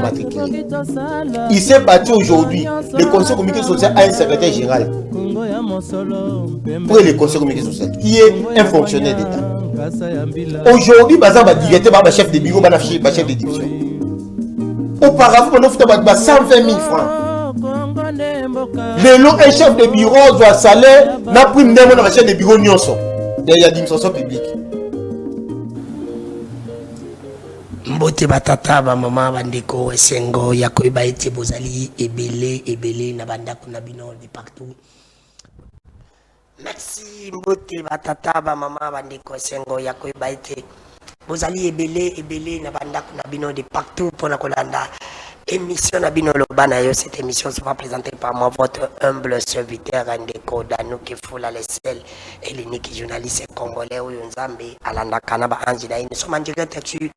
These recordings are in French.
immatriculés. Il s'est battu aujourd'hui. Le Conseil communiqué social a un secrétaire général. Pour le Conseil communiqué social, qui est un fonctionnaire d'État. Aujourd'hui, Bazar va directement chef de bureau, chef de division. Auparavant, on offre 120 000 francs. Le long, un chef de bureau doit salaire, n'a pris un chef de bureau nyonso. Il y a l'administration publique. Mbote batata ba mama bandeko esengo ya koyeba ete bozali ebele na bandako na bino de partout. Merci mbote batata ba mama bandeko esengo ya koyeba ete bozali ebele na bandako na bino de partout pour na kolanda émission na bino lobana yo. Cette émission sera présentée par moi, votre humble serviteur Ndeko Danouke Foula Lessel et l'unique journaliste congolais Oyonzambe Alanda Kanaba Anjidaï. Nous sommes en direct sur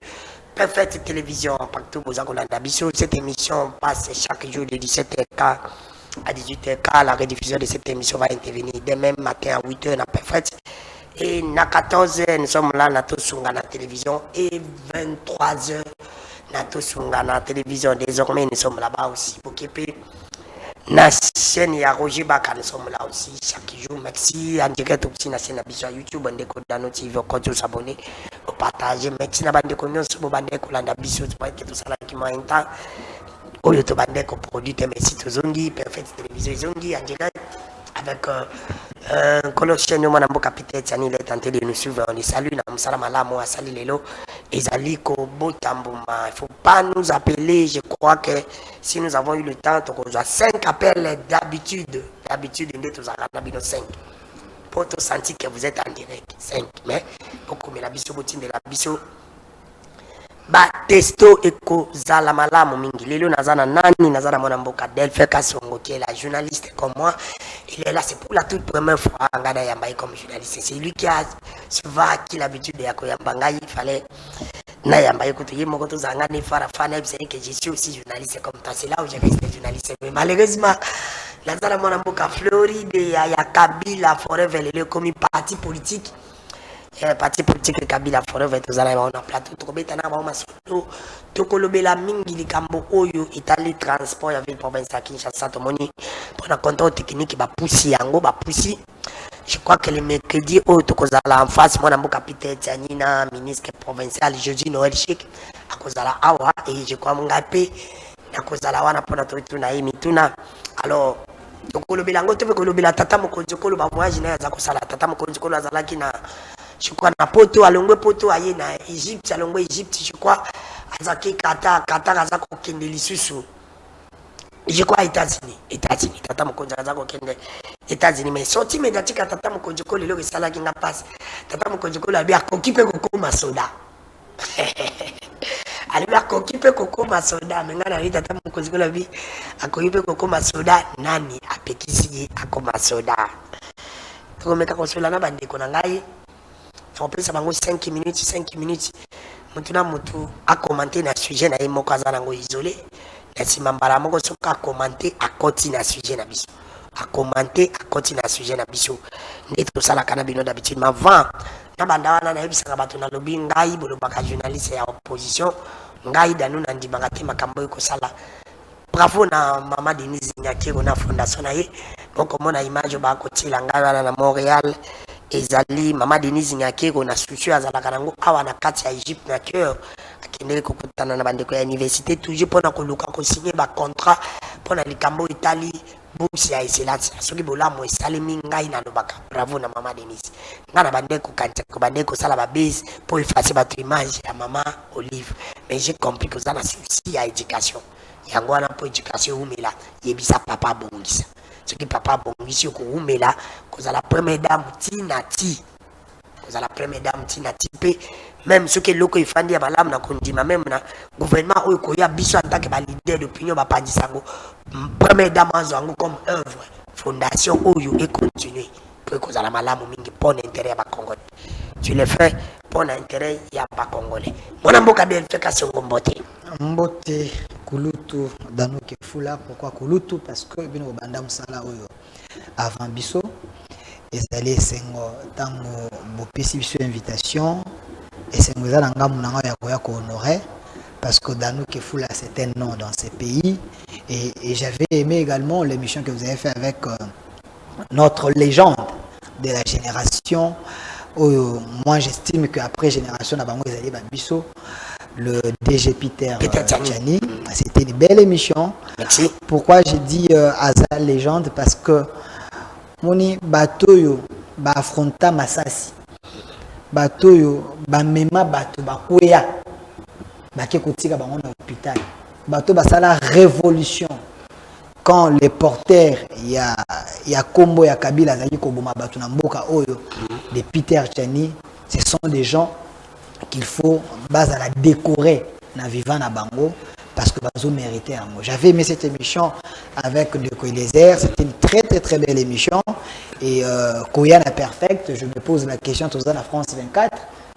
Perfect Télévision partout aux Angolanda Bissot. Cette émission passe chaque jour de 17h à 18h. La rediffusion de cette émission va intervenir demain matin à 8h na Perfect. Et à 14h, nous sommes là, na Tosunga na télévision. Et 23h, na Tosunga na télévision. Désormais, nous sommes là-bas aussi. Pour qu'il na chaîne ya Roger Baka, nous sommes là aussi chaque jour. Merci en direct aussi na chaîne sur YouTube. Ndeko Dano TV, quand vous s'abonnez, vous partagez. Merci na bande ko nyonso bo bande ko landa biso pour que tout ça là qui m'a un temps. Oyo to bande ko produit merci to zongi Perfect Télévision zongi en direct avec Colossiens nous mon capitaine Tiani il est tenté de nous suivre. On les salue na musala malamu asali lelo ezali ko botambuma. Il faut pas nous appeler, je crois que si nous avons eu le temps on a 5 appels d'habitude nde to zakana bino 5 pour te sentir que vous êtes en direct 5 mais beaucoup mais la biso botine de la biso ba testo eko zala malamu mingi lelo nazana nani nazana mwana mboka Delphin Kasongo qui est la journaliste comme moi. Il est là, c'est pour la toute première fois ngada yamba comme journaliste. C'est lui qui a souvent acquis l'habitude de yakoyamba ngai. Il fallait na yamba écouter moko to zanga ne fara fana c'est que je suis aussi journaliste comme toi. C'est là où j'ai resté journaliste. Mais malheureusement nazana mwana mboka Floride ya Kabila forever le comme parti politique. Parti politique Kabila forever tozala on a plateau tokobeta na ba masoto tokolobela mingi likambo oyo Italie transport ya ville province à Kinshasa tomoni pour na contrôle technique ba poussi yango ba poussi. Je crois que le mercredi oyo tokozala en face mwana mboka Peter Tianina ministre provincial jeudi Noël Chic akozala awa et je crois ngape nakozala wana pona totuna emituna. Alors tokolobela ngo tokolobela tata mokonzi kolo ba voyage na za kosala tata mokonzi kolo azalaki na je crois na poto alongwe poto aye na Egypte alongwe Egypte je crois azaki Qatar azako kende lisusu je crois États-Unis tata mokonzi azako kende États-Unis mais sorti médiatique tata mokonzi ko lelo resala kinga passe tata mokonzi ko la bia kokipe kokoma soda alibia kokipe kokoma soda mengana ni tata mokonzi ko la bi akokipe kokoma soda nani apekisi akoma soda tokomeka kosola na bandeko na ngai. On peut savoir 5 minutes. Maintenant, mutu a commenté na sujet na moko azanango isolé. Na simambala moko soka commenter à côté na sujet na biso. A commenter à côté na sujet na biso. Neto sala kana bino d'habitude mais avant na banda wana na yebisaka bato na lobi ngai bolobaka journaliste ya opposition ngai danu na ndimaka te makambo ko sala. Bravo na mama Denise Nyakero na fondation na ye. Donc mona image ba ko tila ngai wana na Montréal. Ezali mama Denise Nyakero na structure azalaka nango awa na kati ya Egypte na cœur akendele kokutana na bandeko ya université toujours pona koluka ko signer ba contrat pona likambo Italie bourse ya excellence soki bolamo esalemi ngai na lobaka. Bravo na mama Denise ngana bandeko kante ko bandeko sala ba base pour effacer votre image ya mama Olive mais j'ai compris que ça na souci ya éducation yango wana pour éducation umela yebisa papa bongisa. Ce qui papa bongisi ko umela koza la première dame Tinati koza la première dame Tinati pe même ce que loko ifandi ya malamu na kondima même na gouvernement oyo ko ya biso en tant que leader d'opinion ba pandisango première dame azango comme œuvre fondation oyo et continuer pour koza la malamu mingi pour l'intérêt ya ba congolais. Tu le fais pour l'intérêt ya ba congolais. Mwana mboka Delphin Kasongo mbote Kulutu Danouke Foula. Pourquoi Kulutu? Parce que bino banda musala oyo avant biso ezali esengo tango bopesi biso invitation esengo ezala ngamu nanga ya koya ko honorer parce que Danou Kefoula, c'est un nom dans ces pays. Et j'avais aimé également l'émission que vous avez fait avec notre légende de la génération. Moi, j'estime qu'après génération, le DG Peter Tchani, c'était une belle émission. Merci. Pourquoi j'ai dit Asa légende? Parce que moni batoyo ba affronta Masasi, batoyo ba mema bato ba kweya ba ke kotika bango na hôpital, bato ba sala révolution quand les porteurs ya Kombo ya Kabila zali ko boma bato na mboka oyo de Peter Tchani, ce sont des gens qu'il faut base la décorer na vivant na bango parce que bazo mérité un mot. J'avais aimé cette émission avec Ndeko Eliezer, c'était une très belle émission et Koya na perfect, je me pose la question tous la France 24,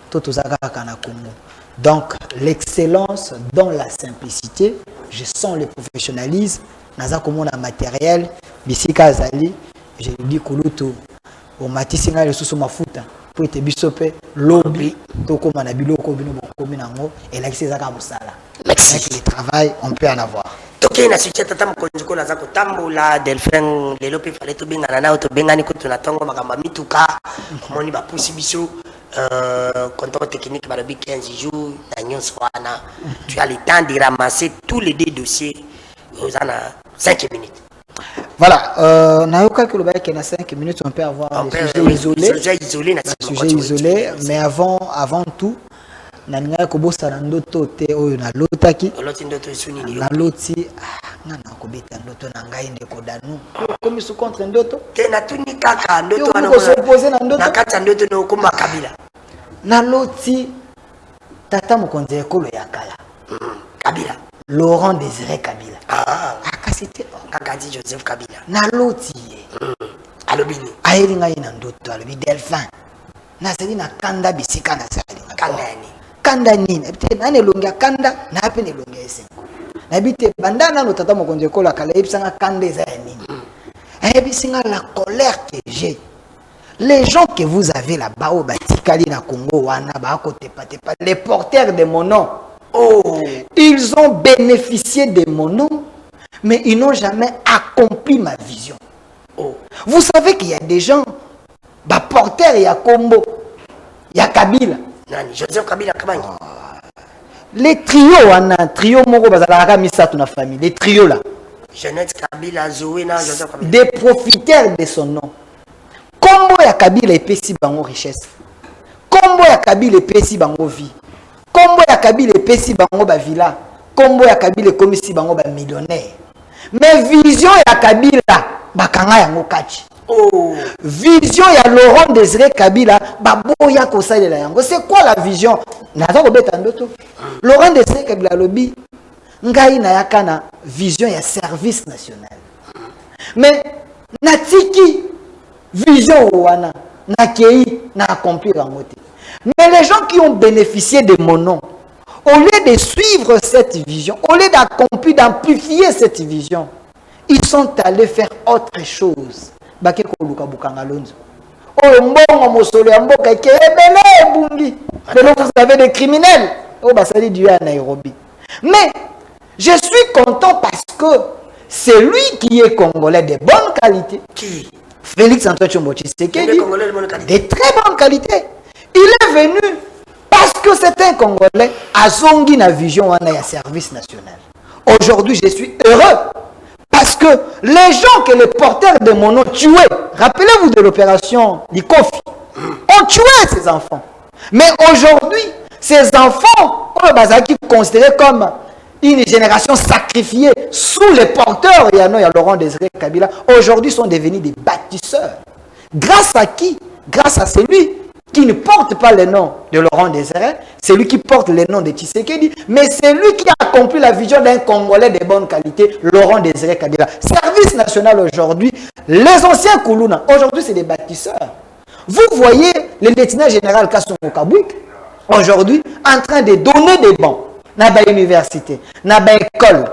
tout kana Congo. Donc l'excellence dans la simplicité, je sens le professionnalisme, naza komona matériel, bisika azali, je dis kulutu au matisinga le sous mafuta. Pour te bisope lobby toko mana biloko bino bokomi nango et là c'est ça ka musala. Merci. Avec le travail on peut en avoir. Toke na suite tata mkonjiko na zako tambola Delphin lelo pe fale to bengana na to bengani ko tuna tongo makamba mituka moni ba pusi biso contrôle technique ba 15 jours na nyonso wana. Tu as le temps de ramasser tous les deux dossiers aux 5 minutes. Voilà, Nayoka que le bail qui a 5 minutes, on peut avoir un sujet isolé, mais avant tout, Nanga Kobosa Nandoto te oyo na lotaki. Na loti, nana kobeta ndoto nangai ndeko danu. Comme sous contre ndoto. Te na tuni kaka ndoto wana. Ko s'opposer na ndoto. Na kata ndoto no komba Kabila. Na loti tata mokonzi ekolo ya kala. Kabila. Laurent Désiré Kabila. Akasite Kakadi Joseph Kabila. Na loti. Alobini. Ayelinga ina ndoto alobi Delphin. Na seli na kanda bisika na sali. Kanda ni. Kanda nini? Ebite nane longia kanda na ape ne longia esengo. Na bite bandana no tata mokonzi ekola kala ebisanga kanda eza ya nini? Ebisinga la colère que j'ai. Les gens que vous avez là-bas au Batikali na Congo wana ba côté pas les porteurs de mon nom. Oh, ils ont bénéficié de mon nom, mais ils n'ont jamais accompli ma vision. Oh. Vous savez qu'il y a des gens, bah porteurs, il y a Kombo, il y a Kabila. Nani, Joseph Kabila Kabangi. Les trios, on a un trio moro bazalaka misatu na famille, les trios là. Jeannette Kabila, Zoé na Joseph Kabila. Des profiteurs de son nom. Kombo ya Kabila epesi bango richesse. Kombo ya Kabila epesi bango vie. Kombo ya Kabila epesi bango ba villa. Kombo ya Kabila komisi bango ba millionnaire. Mais vision ya Kabila bakanga yango kachi. Oh. Vision ya Laurent Désiré Kabila baboya kosalela yango. C'est quoi la vision? Naza ko beta ndoto. Laurent Désiré Kabila lobi ngai na yakana vision ya service national. Mais natiki vision wana na kei na accomplir yango te. Mais les gens qui ont bénéficié de mon nom, au lieu de suivre cette vision, au lieu d'accomplir, d'amplifier cette vision, ils sont allés faire autre chose. Vous avez des criminels. Mais je suis content parce que c'est lui qui est congolais de bonne qualité. Qui? Félix Antoine Tshombo Tshisekedi, de très bonne qualité. Il est venu parce que c'est un Congolais à Zongi na vision wana ya service national. Aujourd'hui, je suis heureux parce que les gens que les porteurs de mon nom tuaient, rappelez-vous de l'opération Likofi, ont tué ces enfants. Mais aujourd'hui, ces enfants, on est considérés comme une génération sacrifiée sous les porteurs, il y a Laurent Désiré Kabila, aujourd'hui sont devenus des bâtisseurs. Grâce à qui? Grâce à celui qui ne porte pas le nom de Laurent Désiré, c'est lui qui porte le nom de Tshisekedi, mais c'est lui qui a accompli la vision d'un Congolais de bonne qualité, Laurent Désiré Kabila. Service national aujourd'hui, les anciens Koulouna, aujourd'hui c'est des bâtisseurs. Vous voyez le lieutenant général Kassongo Kabouik, aujourd'hui en train de donner des bancs dans l'université, dans l'école.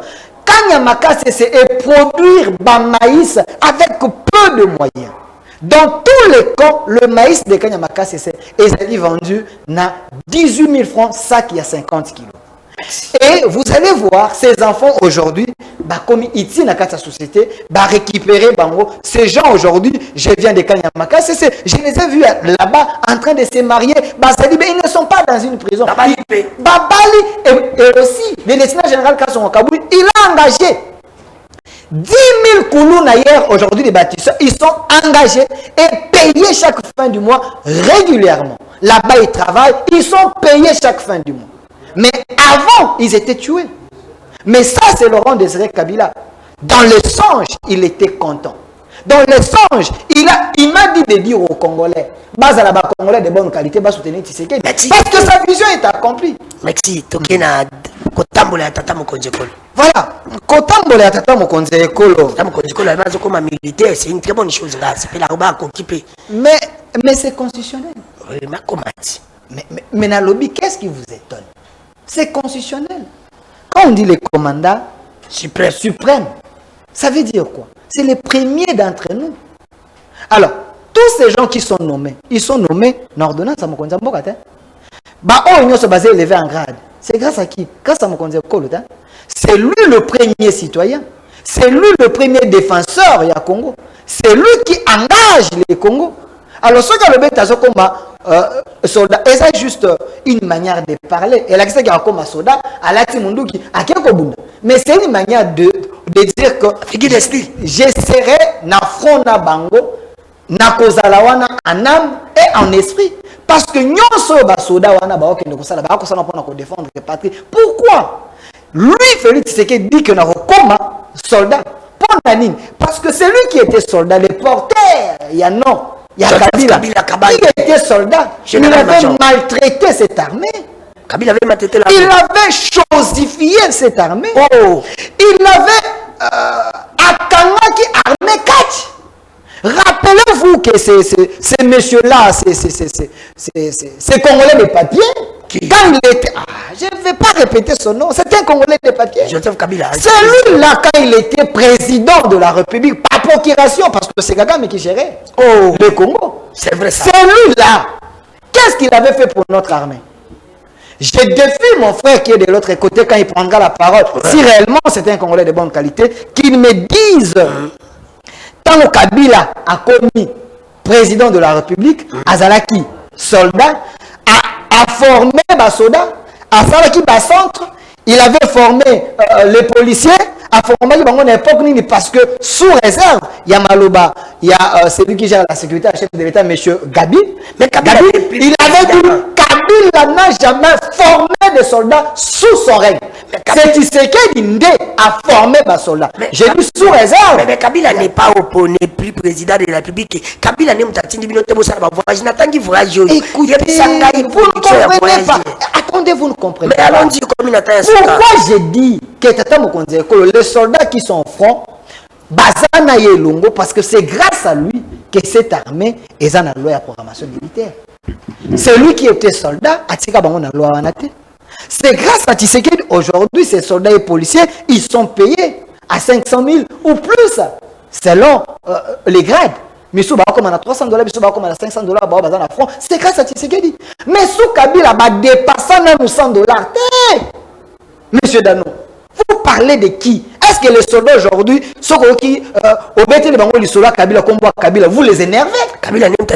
Kanyamaka, c'est produire du maïs avec peu de moyens. Dans tous les cas, le maïs de Kanyamaka est vendu à 18 000 francs, sac il y a 50 kilos. Et vous allez voir, ces enfants aujourd'hui, bah, comme ici dans la société, bah, récupérer bango. Ces gens aujourd'hui, je viens de Kanyamaka, je les ai vus là-bas en train de se marier. Bah, ça dit, ils ne sont pas dans une prison. Babali et aussi, le lieutenant général Kasson Kaboui, il a engagé 10 000 Koulouna hier, aujourd'hui, les bâtisseurs, ils sont engagés et payés chaque fin du mois régulièrement. Là-bas, ils travaillent, ils sont payés chaque fin du mois. Mais avant, ils étaient tués. Mais ça, c'est Laurent Désiré Kabila. Dans le songe, il était content. Dans le songe, il m'a dit de dire aux Congolais, base à la Congolais de bonne qualité, bas soutenir Tshisekedi. Parce que sa vision est accomplie. Merci. Tokena Kotambola ya tata mokonzi ekolo. Voilà. Kotambola ya tata mokonzi ekolo. Tata mokonzi ekolo, elle comme militaire, c'est une très bonne chose là. C'est la roba occupé. Mais c'est constitutionnel. Oui, mais comment? Mais dans le lobby, qu'est-ce qui vous étonne? C'est constitutionnel. Quand on dit les commandants suprêmes, ça veut dire quoi? C'est les premiers d'entre nous. Alors, tous ces gens qui sont nommés, ils sont nommés dans l'ordonnance à Mokonzi Mbokata. Bah, ils sont basés élevés en grade. C'est grâce à qui? Grâce à Mokonzi Mbokata. C'est lui le premier citoyen. C'est lui le premier défenseur du Congo. C'est lui qui engage les Congo. Alors, ce que le bête a comme soldat, et c'est juste une manière de parler. Et là, c'est comme un soldat, à la Timondouki, à Kekobunda. Mais c'est une manière de dire que j'essaierai na front na bango, na kozalawana en âme et en esprit. Parce que nous sommes soldats, nous sommes défendre la patrie. Pourquoi? Lui, Félix Tshisekedi dit que nous sommes soldats. Parce que c'est lui qui était soldat, le porteur, il y a non. Il y a Kabila. Il était soldat. Il avait maltraité cette armée. Kabila avait maltraité l'armée. Il avait chosifié cette armée. Oh. Il avait Akangaki armée 4. Rappelez-vous que ces messieurs-là, ces Congolais de papier, quand il était... je ne vais pas répéter son nom, c'était un Congolais de papier. Joseph Kabila. C'est lui-là, quand il était président de la République, par procuration, parce que c'est Kagame qui gérait le Congo. C'est vrai ça. C'est lui-là. Qu'est-ce qu'il avait fait pour notre armée? Je défie mon frère qui est de l'autre côté quand il prendra la parole, si réellement c'est un Congolais de bonne qualité, qu'il me dise... Tant que Kabila a commis président de la République, Azalaki, soldat, a formé les soldats, a formé le centre, il avait formé les policiers, a formé l'époque parce que sous réserve, il y a Maloba, il y a celui qui gère la sécurité, le chef de l'État, M. Gabi. Mais Gabi, il avait dit Kabila n'a jamais formé de soldats sous son règne. C'est Tshisekedi Ndé a formé des soldats. J'ai dit sous réserve. Mais Kabila n'est pas opposé, plus président de la République. Kabila n'est pas voyage. N'attendez voyage. Écoutez, vous ne comprenez pas. Attendez, vous ne comprenez pas. Mais allons-y comme une atteinte. Pourquoi j'ai dit que Tata Mokonzi Ekolo, les soldats qui sont au front, Bazana Yelongo, parce que c'est grâce à lui que cette armée est dans la loi de programmation militaire. C'est lui qui était soldat, Atika Bango na loi Wanate. C'est grâce à Tshisekedi, aujourd'hui, ces soldats et policiers, ils sont payés à 500 000 ou plus, selon les grades. Mais si on a 300 $, si on a 500 $, c'est grâce à Tshisekedi. Mais sous Kabila, dépassant même 100 $. Monsieur Dano, vous parlez de qui? Est-ce que les soldats aujourd'hui, ceux qui ont été les soldats Kabila, comme Kabila, vous les énervez? Kabila n'est pas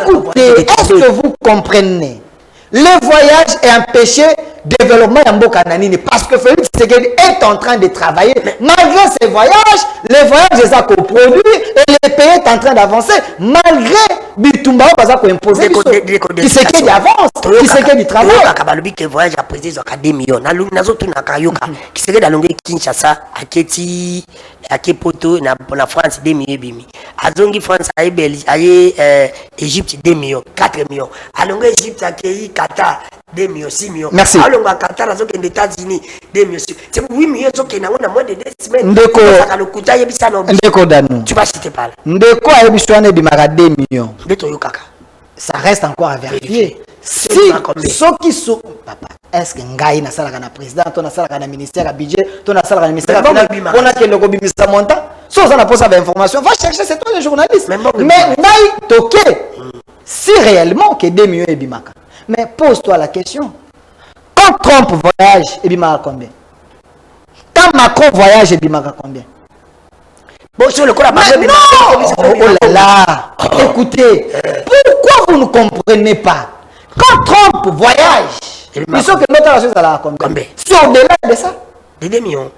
écoutez, est-ce que vous comprenez? Le voyage est empêché le développement de Mboka Nanini parce que Félix Tshisekedi est en train de travailler. Malgré ces voyages, les voyages les a coproduits et les pays est en train d'avancer. Malgré Bitumba, il a imposé. Tshisekedi avance, Tshisekedi travaille. Le voyage a posé 2 millions. Tshisekedi a longué Kinshasa, à Keti, à Kepoto, na France 2 millions. À Zongi France, à Égypte 2 millions, 4 millions. À longué Égypte, à Qatar 2 millions, 6 millions. Merci. À longué Qatar, à les États-Unis 2 millions. C'est 8 millions qui ont moins de 2 semaines. Ndeko Dano. Tu vas citer pas là. Ndeko a besoin de mara 2 millions. Kaka. Ça reste encore à vérifier. Si ceux qui sont papa, est-ce que Ngaï na sala kana président, ton na sala kana ministère à budget, ton na sala kana ministère on a que le gobi misa montant. Si on a posé l'information, va chercher, c'est toi le journaliste. Mais Ngaï toqué. Si réellement que 2 millions est bimaka. Mais pose-toi la question. Quand Trump voyage, et bimaka combien? Quand Macron voyage, et bimaka combien? Bon, sur le coup, Mais non! Oh là là! Écoutez, pourquoi vous ne comprenez pas? Quand Trump voyage, il faut que notre chose à combien? C'est au-delà de ça. Des 2 millions.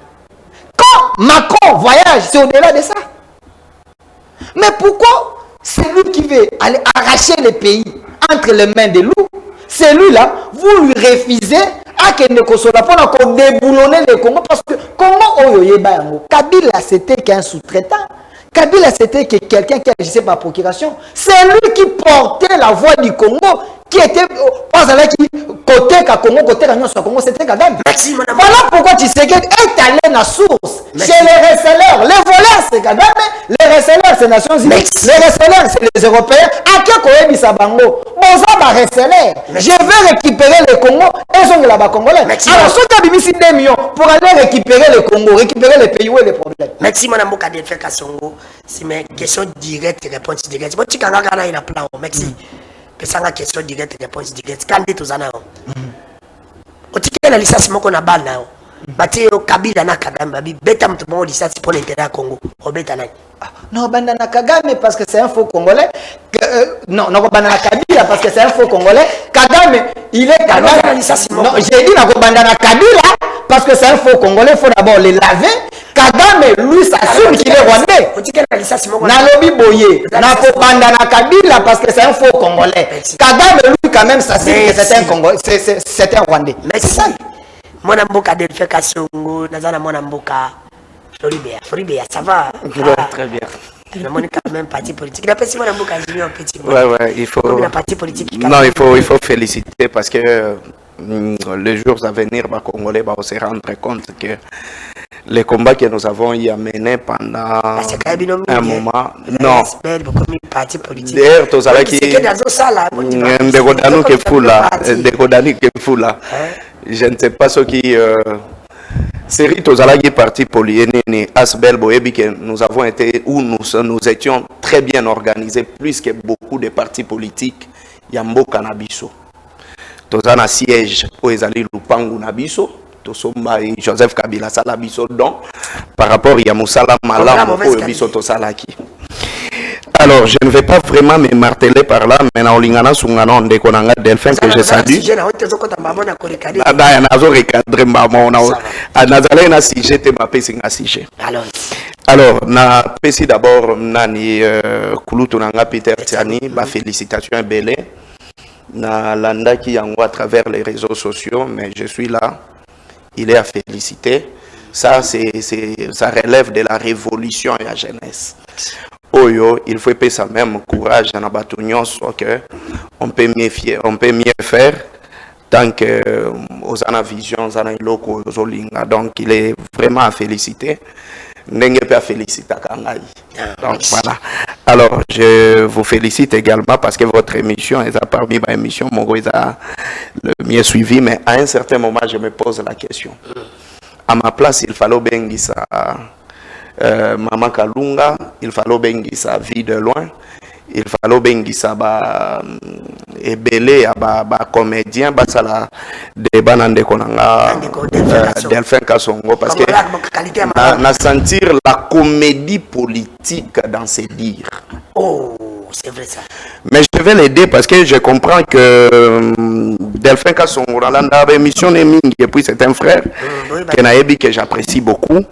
Quand Macron voyage, c'est au-delà de ça. Mais pourquoi celui qui veut aller arracher les pays entre les mains des loups, celui-là, vous lui refusez à qu'il ne soit pas pour déboulonner le Congo? Parce que comment Kabila c'était qu'un sous-traitant. Kabila c'était que quelqu'un qui agissait par procuration. C'est lui qui portait la voix du Congo, qui était côté Congo, côté Congo, c'était Kagame. Voilà pourquoi Tshisekedi est allé dans la source. Chez les receleurs. Les voleurs c'est Kagame, les receleurs c'est Nations Unies, les receleurs c'est les Européens. À qui Koyebi Sabango? Bonza ba receleur. Je vais récupérer le Congo et sont là-bas Congolais. Alors ceux qui ont mis 2 millions pour aller récupérer le Congo, récupérer les pays où est le problème. Merci mon amour de faire Kassongo. C'est mes questions directes, réponses directes. Bon, tu as gagné un plan. Merci. C'est une question directe, réponse directe. Quand tu es là, tu as la licence qu'on a ban là. Bati au Kabila na Kagame, babi beta mtu mwa licence pour l'intérêt à Congo. Obeta na. Non, bandana Kagame parce que c'est un faux Congolais. Non, non bandana Kabila parce que c'est un faux Congolais. Kagame, il est Kagame. Non, j'ai dit na bandana Kabila parce que c'est un faux Congolais. Il faut d'abord les laver. Kagame, lui, s'assume qu'il est rwandais. Nalobi Boye, na bandana Kabila parce que c'est un faux Congolais. Kagame, lui, quand même, s'assume que c'est un Congolais, c'est un Rwandais. Merci. Mon amboka de fait Kassongo, Nazana mon amboka. Floribéa, ça va? Très bien. Mais mon quand même parti politique. Il a pas si mon amboka junior petit. Ouais, il faut. Parti politique. Non, il faut féliciter parce que les jours à venir, les Congolais vont se rendre compte que les combats que nous avons y amenés pendant un moment. Non. D'ailleurs, tous ceux qui je ne sais pas ce qui série Tozalagi parti Poliéné Asbel Boyebi que nous avons été où nous étions très bien organisés plus que beaucoup de partis politiques Yambo Kanabiso. Tozana siège au Ezali Lupangu Nabiso, Tosomba et Joseph Kabila Salabiso donc par rapport à Moussala Malam au Biso Tosalaki. Alors, je ne vais pas vraiment me marteler par là, mais na olingana sungana de konanga Delphin que je salue. Alors, na pesi d'abord nani kulutunanga Peter Tiani, ba félicitations belé. Na landa qui yango à travers les réseaux sociaux, mais je suis là. Il est à féliciter. Ça relève de la révolution et la jeunesse. Oyo, il faut payer ça même courage à Nabatunion, que on peut mieux faire tant que aux ana vision, aux ana loko, aux olinga. Donc il est vraiment à féliciter. N'engé pas à féliciter Kangai. Donc voilà. Alors je vous félicite également parce que votre émission est parmi ma émission, mon gars a le mieux suivi, mais à un certain moment je me pose la question. À ma place, il fallait bengi ça. Maman Kalunga, il fallait bengi sa vie de loin, il fallait bengi sa ebele ba comédien ba sala de banande konanga Delphin Kassongo parce que na sentir la comédie politique dans ses dires. Oh, c'est vrai ça. Mais je vais l'aider parce que je comprends que Delphin Kassongo dans la émission et puis c'est un frère que j'apprécie beaucoup.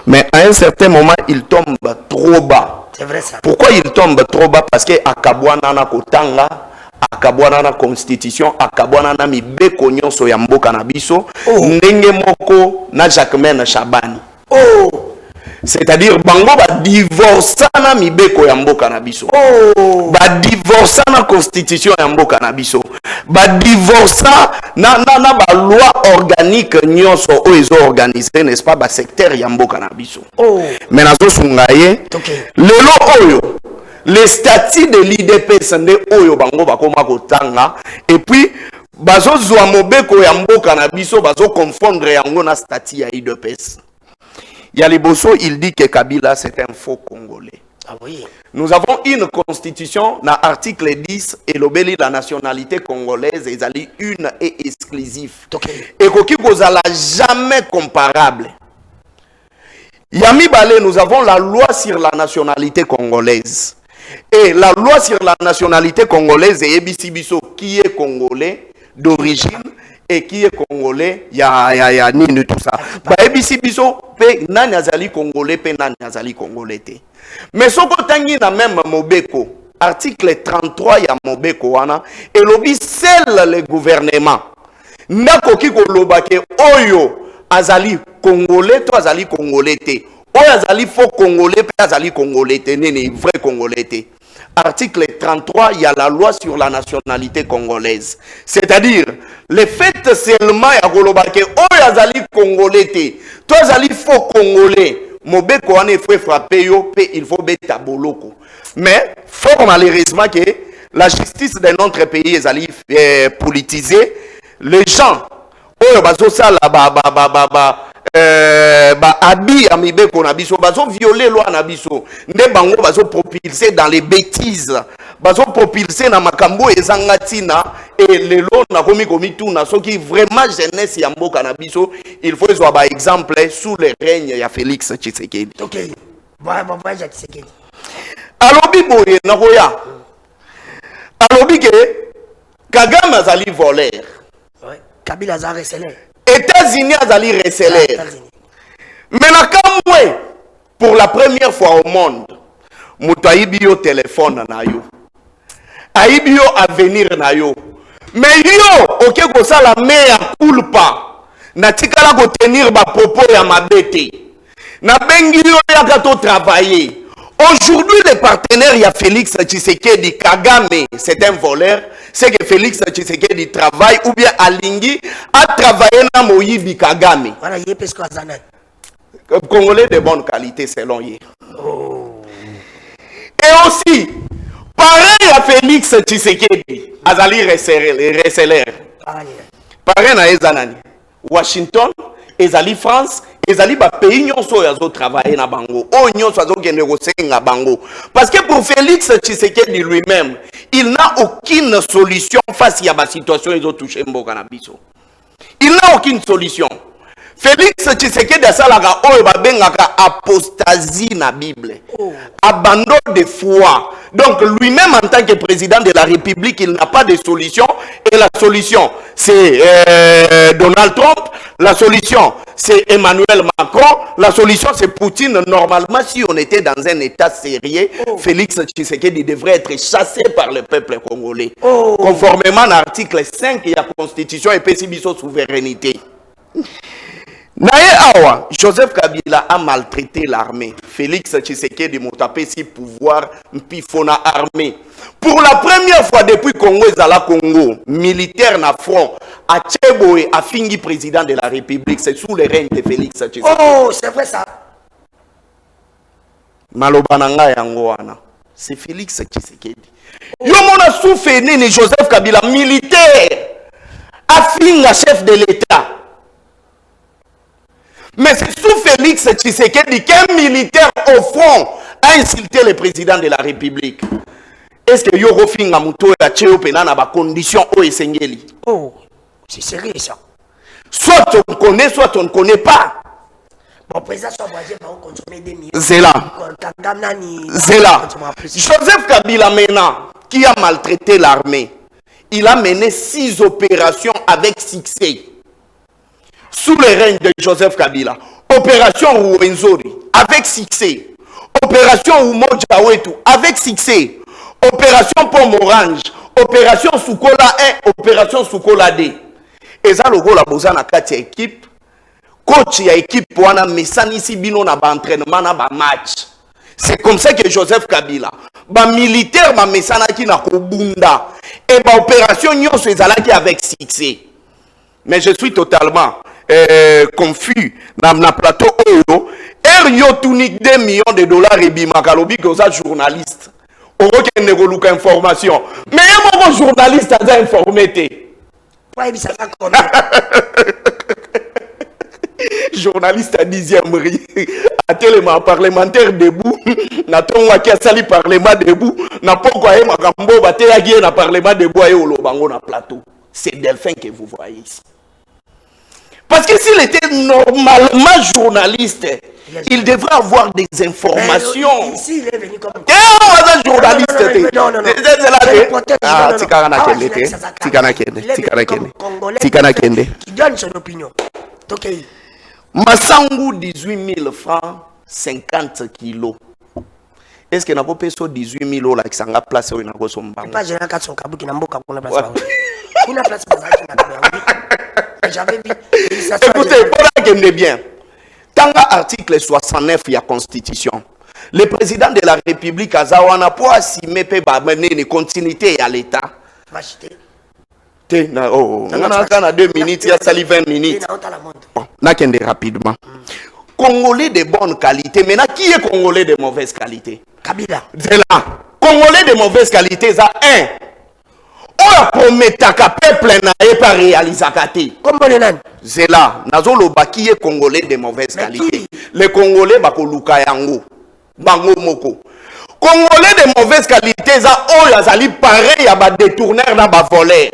Mais à un certain moment, il tombe trop bas. C'est vrai ça. Pourquoi il tombe trop bas? Parce que Akabwana na Kotanga, Akabwana na Constitution, Akabwana na Mibeko nyonso ya mboka na biso, ndenge moko na Jacquemaine Chabani. Oh! C'est-à-dire bango ba divorça na mibeko ya mboka na biso. Ba divorça na constitution ya mboka na biso. Ba divorça na ba loi organique nyonso o ezo organisé, n'est-ce pas, ba secteur ya mboka na biso. Mais nazo sungaye lelo oyo les statuts de l'IDPS nde oyo bango bakoma kotanga et puis bazo zwa mobeko ya mboka na biso bazo confondre yango na statut ya IDPS. Yaliboso, il dit que Kabila c'est un faux Congolais. Ah oui. Nous avons une constitution, dans l'article 10, et l'obéli la nationalité congolaise, est une et exclusive. Et qui n'a jamais comparable. Yami Balé, nous avons la loi sur la nationalité congolaise. Et la loi sur la nationalité congolaise est Ebisibiso, qui est congolais d'origine et qui est congolais, ya nini tout ça. Ba Ebisibiso, pe nani azali congolais, pe nani azali congolais te. Mais ce que na même Mobeko, article 33 ya Mobeko wana, et lobby seul le gouvernement. Ndako ki kolobake oyo azali congolais, to azali congolais te. Oyo azali faux congolais, pe azali congolais te, nene vrai congolais te. Article 33, il y a la loi sur la nationalité congolaise. C'est-à-dire, le fait seulement ya kolobake oyo azali congolais te, to azali faux congolais. Mobeko ane faut frapper yo, pe il faut beta boloko. Mais fort malheureusement que la justice de notre pays est politisée. Les gens, oh bazo sala abi amibeko na biso, bazo violer loi na biso. Nde bango bazo propulser dans les bêtises. Bazo propulser na makambo ezangatina et lelo na komi tuna soki vraiment jeunesse ya mboka na biso, il faut soit par exemple sous le règne ya Félix Tshisekedi. OK. Voilà Tshisekedi. Alobi boye na koya. Alobi ke Kagame azali voleur. Ouais. Kabila azali receleur. États-Unis azali receleur. Mais na kamwe pour la première fois au monde, muto aibi yo téléphone na yo. Aibi yo avenir na yo. Mais yo oke ko sala mea culpa. Na tikala ko tenir ba propos ya mabete. Na bengi yo yaka to travailler. Aujourd'hui, les partenaires, il y a Félix Tshisekedi, Kagame, c'est un voleur. C'est que Félix Tshisekedi travaille ou bien Alingi a travaillé dans Moïbi Kagame. Voilà, il y a parce que Congolais de bonne qualité, selon lui. Oh. Et aussi, pareil à Félix Tshisekedi, Azali reseller. Pareil à Ezanani. Washington, Ezali France, Ezali ba pays nyonso yazo travailler na bango. O nyonso azo ke négocier na bango. Parce que pour Félix Tshisekedi lui-même, il n'a aucune solution face à la situation ils ont touché mboka na biso. Il n'a aucune solution. Félix Tshisekedi asalaka oyo babengaka apostasie na Bible. Abandon de foi. Donc lui-même en tant que président de la République, il n'a pas de solution. Et la solution, c'est Donald Trump. La solution, c'est Emmanuel Macron. La solution, c'est Poutine. Normalement, si on était dans un état sérieux, Félix Tshisekedi devrait être chassé par le peuple congolais. Conformément à l'article 5 de la Constitution et Pessibiso souveraineté. Naye awa, Joseph Kabila a maltraité l'armée. Félix Tshisekedi motapé si pouvoir mpifona armée. Pour la première fois depuis Congo Zala Congo, militaire na front, a Tcheboé a fini président de la République, c'est sous le règne de Félix Tshisekedi. Oh, c'est vrai ça. Malobananga yangoana, c'est Félix Tshisekedi. Yo mona souffé ni Joseph Kabila militaire a fini chef de l'État. Mais c'est sous Félix Tshisekedi qu'un militaire au front a insulté le président de la République. Est-ce que Yoro Finga Mouto et Tchéo Pena n'a pas condition au Essengeli? Oh, c'est sérieux ça. Soit on connaît, soit on ne connaît pas. Bon, président, soit voisin, on consomme des millions. C'est là. C'est là. Joseph Kabila maintenant, qui a maltraité l'armée, il a mené 6 opérations avec succès. Sous le règne de Joseph Kabila. Opération Rwenzori, avec succès. Opération Umoja Wetu, avec succès. Opération Pomme Orange. Opération Soukola 1, opération Soukola 2. Et ça, le gros, la bosa na kati équipe. Coach ya équipe, wana mesani si bino na ba entraînement na ba match. C'est comme ça que Joseph Kabila, ba militaire, ba mesana ki na kobunda. Et ba opération nyonso ezalaki avec succès. Mais je suis totalement confus dans le plateau Oyo. Yo tunique 2 millions de dollars et bimakalobi que ça journaliste. On voit qu'il y a une information. Mais il y a un journaliste qui a informé. journaliste à 10e rue, à télé parlementaire debout, na tonga qui a sali parlement debout, na pourquoi ma gambo ba teyaki na parlement debout et olobango na plateau. C'est Delphin que vous voyez ici. Parce que s'il était normalement journaliste, il devrait avoir des informations. Ici, il est venu comme... journaliste. Non. Ah, Tikana Kende. Qui donne son opinion. Ok. Massangu, 18 000 francs, 50 kilos. Est-ce que n'a pas payé 18 000 euros là qui s'en a placé au Nago Somba? Pas général 400 kabou qui n'a pas place. Qui n'a place pour j'avais vu. Écoutez, pour la bien. Dans l'article 69 il y a Constitution. Le président de la République Azawana pour assumer une continuité à l'État. On a 2 minutes, il y a sali 20 minutes. Bon, n'a qu'un rapidement. Congolais de bonne qualité. Maintenant, qui est Congolais de mauvaise qualité? Kabila. C'est là. Congolais de mauvaise qualité, ça, un. On promet qu'un peuple n'a pas réalisé. Comment on est? C'est là. Nazoloba qui est Congolais de mauvaise qualité. Les Congolais, bako Lukayango. Bango Moko. Congolais de mauvaise qualité, ça, azali pareil à ba détourneur na ba voleur.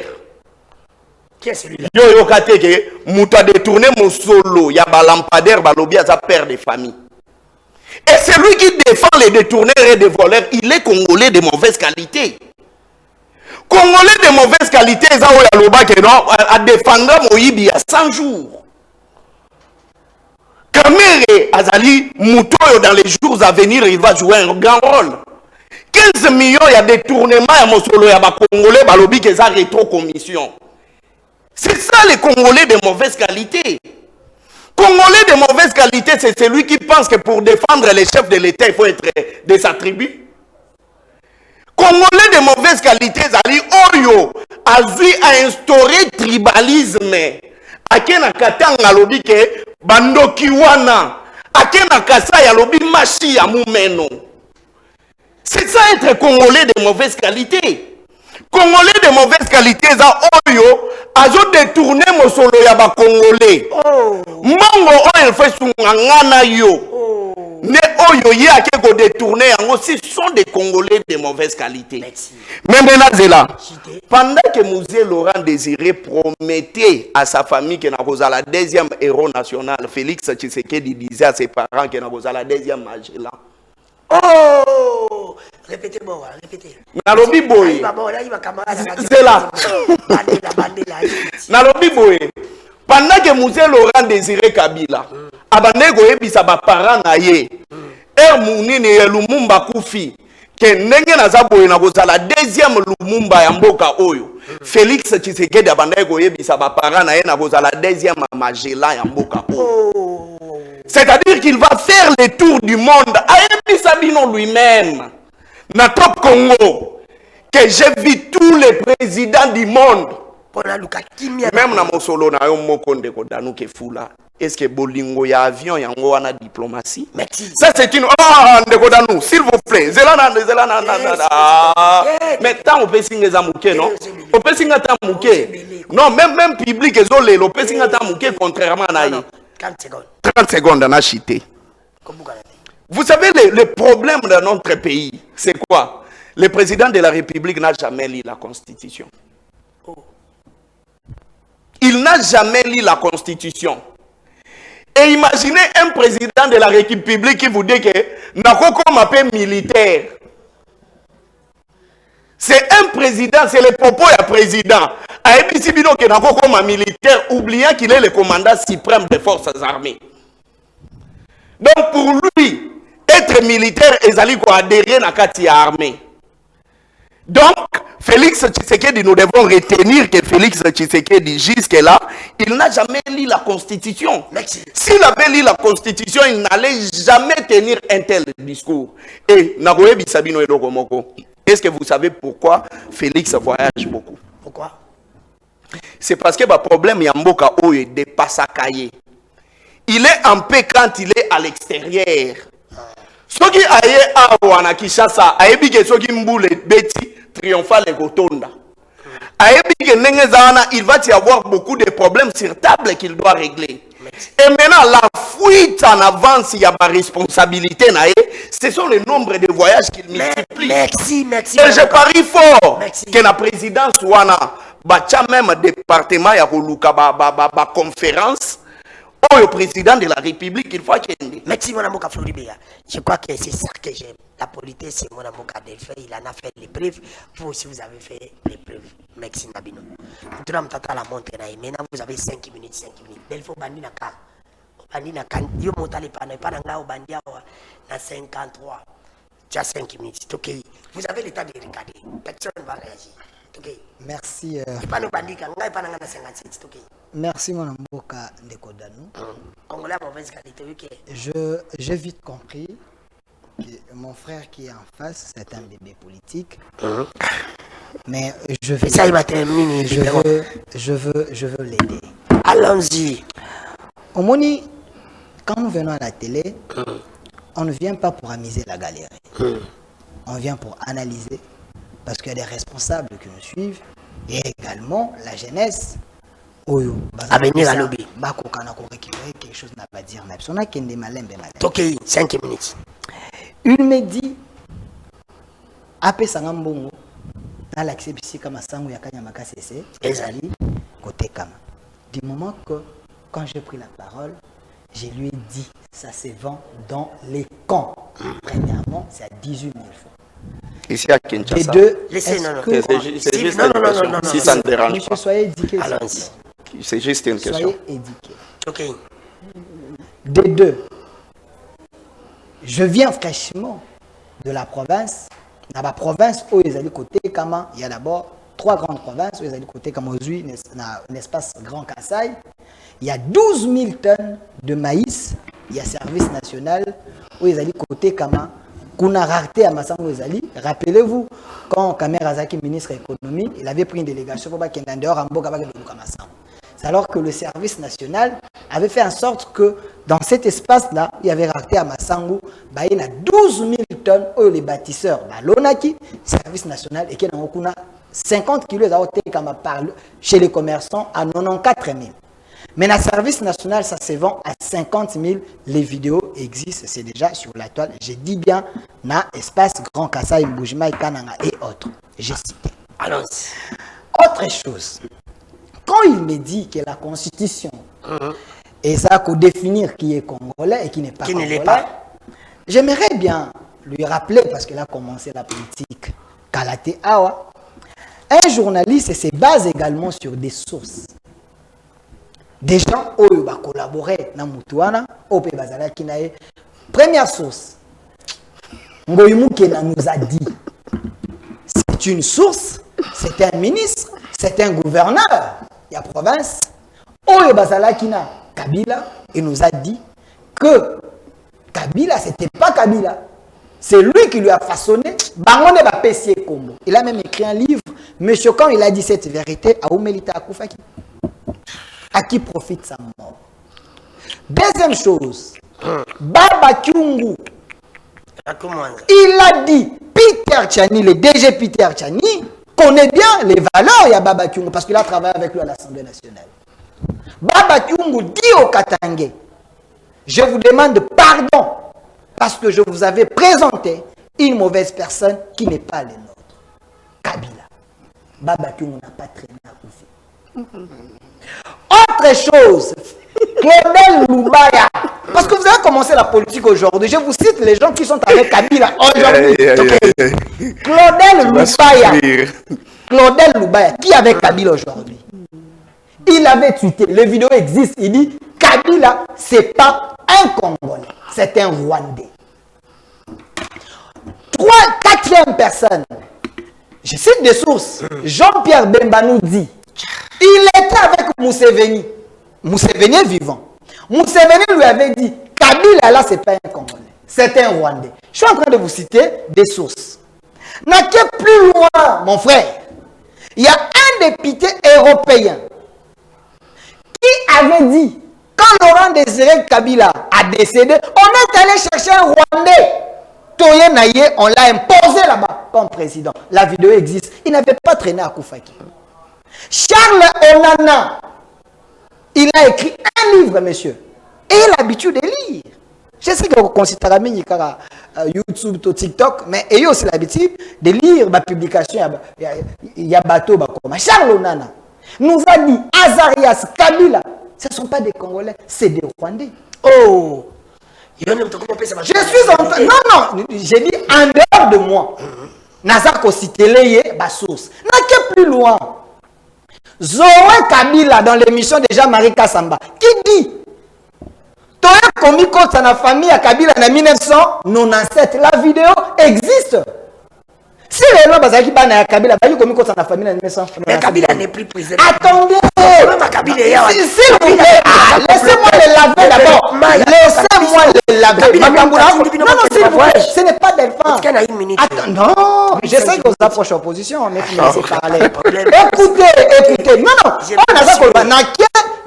Qui est celui-là? Yo kate ke muta détourné mon solo, ya ba lampadaire ba lobby za père de famille. Et c'est lui qui défend les détourneurs et les voleurs, il est Congolais de mauvaise qualité. Congolais de mauvaise qualité, ça oya loba ke non a défendre Moïbi à 100 jours. Kamere azali mutoyo dans les jours à venir, il va jouer un grand rôle. 15 millions il y a détournement à mon solo ya ba Congolais ba lobby ke za rétro commission. C'est ça les Congolais de mauvaise qualité. Congolais de mauvaise qualité, c'est celui qui pense que pour défendre les chefs de l'État, il faut être de sa tribu. Congolais de mauvaise qualité, Zali Oyo a instauré tribalisme. Akena katanga lobi ke bandokiwana. Akena kasa ya lobi machi ya mumeno. C'est ça être Congolais de mauvaise qualité. Congolais de mauvaise qualité, ça Oyo azo détourné mon solo ya ba Congolais. Mango oyo fait sungangana yo. Ne Oyo ye a ko détourné yango, ce sont des Congolais de mauvaise qualité. Mais maintenant Zela, pendant que Mouzé Laurent Désiré promettait à sa famille que na la deuxième héros national, Félix Tshisekedi disait à ses parents que na la deuxième Magellan. Oh, répétez bon, répétez. Nalobi boy. C'est là. Nalobi boy. Pendant que Mouzé Laurent Désiré Kabila, abanego ebisa ba parents na ye. Munini ya Lumumba kufi. Ke ndenge na zaboye na kozala deuxième Lumumba ya mboka oyo. Félix Tshisekedi abanego ebisa ba parents na ye na kozala deuxième Magellan ya mboka oyo. C'est-à-dire qu'il va faire le tour du monde. Ayebi Sabino lui-même. Na top Congo. Que j'ai vu tous les présidents du monde. Même na mosolo na yo moko ndeko danu ke fula. Est-ce que bolingo ya avion yango wana diplomatie? Ça c'est une ndeko danu, s'il vous plaît. Zelana. Mais tant on peut singa za muke non? On peut singa ta muke. Non, même public ezole, on peut singa ta muke contrairement à na 30 secondes on a chité. Vous savez le problème de notre pays, c'est quoi? Le président de la République n'a jamais lu la Constitution. Il n'a jamais lu la Constitution. Et imaginez un président de la République qui vous dit que Nakoko m'appelle militaire. C'est un président, c'est le propos du président. A Ebisi Bino que Nakoko m'a militaire, oubliant qu'il est le commandant suprême des forces armées. Donc pour lui, être militaire, ils ko adhérer à la armée. Donc, Félix Tshisekedi, nous devons retenir que Félix Tshisekedi, jusque-là, il n'a jamais lu la Constitution. S'il avait lu la Constitution, il n'allait jamais tenir un tel discours. Et, est-ce que vous savez pourquoi Félix voyage beaucoup? Pourquoi? C'est parce que le problème Yamboka Oye dépasse à Kaye. Il est en paix quand il est à l'extérieur. Ce qui aille à Wanakishasa, ayebi ke soki mboule beti triomphal et gotonda. Ayebi ke nengezana, il va y avoir beaucoup de problèmes sur table qu'il doit régler. Et maintenant, la fuite en avance, il y a ma responsabilité. Ce sont le nombre de voyages qu'il multiplie. Merci. Et je parie fort Merci. que la présidence wana bacha même département ya koluka ba conférence au président de la République il faut qu'il. Merci mon amour Floribéa. Je crois que c'est ça que j'aime. La politesse c'est mon amour Delphin. Il en a fait les preuves. Vous aussi vous avez fait les preuves. Merci Nabino. Tata la montre maintenant vous avez 5 minutes. Delphin bandi na ka. Bandi na kan. Yo montale pas na nga bandi na 53. Tu as 5 minutes. C'est ok. Vous avez le temps de regarder. Personne ne va réagir. Ok. Merci. Pas nos bandits quand nga pas na 57. C'est ok. Merci mon amboka Ndekodano. Congolais à mauvaise qualité, ok. J'ai vite compris que mon frère qui est en face, c'est un bébé politique. Mais je vais. Ça, il va terminer. Je veux l'aider. Allons-y. Au Moni, quand nous venons à la télé, on ne vient pas pour amuser la galerie. On vient pour analyser, parce qu'il y a des responsables qui nous suivent, et également la jeunesse. À venir à lobby. Récupérer quelque chose n'a pas dire. On a qui est malin. Ok, 5 minutes. Il me dit, après Sangambongo, dans l'accès ici comme Sangu Yakanyamaka CC, Ezali, côté Kama. Du moment que, quand j'ai pris la parole, je lui ai dit, ça se vend dans les camps. Premièrement, c'est à 18 000 francs. Ici à Kinshasa. Les deux, laissez, non. C'est juste non, une question. non, Si ça ne dérange monsieur, pas. soyez éduqués. Allons-y. C'est juste une question. Soyez éduqués. Ok. Des deux, je viens fraîchement de la province. Dans la province où ils allaient côté Kama, il y a d'abord 3 grandes provinces où ils allaient côté Kama aujourd'hui, un espace Grand Kassai. Il y a 12 000 tonnes de maïs. Il y a service national où ils allaient côté Kama. Kuna rareté à Massango Ezali. Rappelez-vous, quand Kamer Azaki, ministre de l'économie, il avait pris une délégation pour qu'il y ait un dehors en Boka Massango. C'est alors que le service national avait fait en sorte que dans cet espace-là, il y avait rareté à Massango, il y a 12 000 tonnes où les bâtisseurs, l'ONAKI, service national, et qu'il y a 50 kilos chez les commerçants à 94 000. Mais le service national, ça se vend à 50 000. Les vidéos existent, c'est déjà sur la toile. Je dis bien, dans l'espace Grand Kassai, Mboujima, Kananga et autres. J'ai cité. Allons-y. Autre chose, quand il me dit que la Constitution est ça qu'on définir qui est congolais et qui n'est pas Qui ne congolais, l'est pas. j'aimerais bien lui rappeler, parce qu'il a commencé la politique, Kalate Awa, un journaliste se base également sur des sources. Des gens qui ont collaboré dans Moutouana, au Pays Bazala Kinae. Première source, Ngoïmou Kena nous a dit, c'est une source, c'est un ministre, c'est un gouverneur, il y a province, Oyo Bazala Kina, Kabila, il nous a dit que Kabila, c'était pas Kabila. C'est lui qui lui a façonné Bangone Bapessier Kombo. Il a même écrit un livre, Monsieur, quand il a dit cette vérité, à Oumelita Akoufaki. À qui profite sa mort? Deuxième chose, Baba Kyungu, il a dit, Peter Tchani, le DG Peter Tchani, connaît bien les valeurs de Baba Kyungu parce qu'il a travaillé avec lui à l'Assemblée nationale. Baba Kyungu dit au Katangé, je vous demande pardon parce que je vous avais présenté une mauvaise personne qui n'est pas le nôtre. Kabila. Baba Kyungu n'a pas traîné à Koufi. Autre chose, Claudel Loubaya. Parce que vous avez commencé la politique aujourd'hui. Je vous cite les gens qui sont avec Kabila aujourd'hui. Claudel Loubaya. Claudel Loubaya. Qui est avec Kabila aujourd'hui? Il avait tweeté. Les vidéos existent. Il dit Kabila, c'est pas un Congolais. C'est un Rwandais. 4e personne. Je cite des sources. Jean-Pierre Bemba nous dit. Il était avec Mousseveni. Mousseveni est vivant. Mousseveni lui avait dit Kabila là, c'est pas un Congolais, c'est un Rwandais. Je suis en train de vous citer des sources. N'a que plus loin, mon frère, il y a un député européen qui avait dit quand Laurent Désiré Kabila a décédé, on est allé chercher un Rwandais. Toye Naye, on l'a imposé là-bas comme président. La vidéo existe. Il n'avait pas traîné à Koufaki. Charles Onana, Il a écrit un livre, monsieur. Et il a l'habitude de lire. Je sais que vous considérez YouTube, TikTok, mais il y a aussi l'habitude de lire ma publication. Il y a bateau, Charles Onana nous a dit Azarias, Kabila, ce ne sont pas des Congolais, c'est des Rwandais. Oh! Je suis en train. Non, j'ai dit en dehors de moi. Nazako Siteleye, Bassos. N'a que plus loin. Zoé Kabila dans l'émission de Jean-Marie Kassamba, qui dit Toye Komiko, c'est la famille à Kabila en 1997. La vidéo existe. Si les gens qui sont à Kabila, Komiko, c'est la famille en 1997. Mais Kabila n'est plus président. Attendez. S'il vous plaît, laissez-moi les laver d'abord. Laissez-moi les laver. Non, s'il vous plaît, ce n'est pas Delphin. Attends, non, je sais que vous approchez l'opposition, mais vous laissez parler. Écoutez. Non,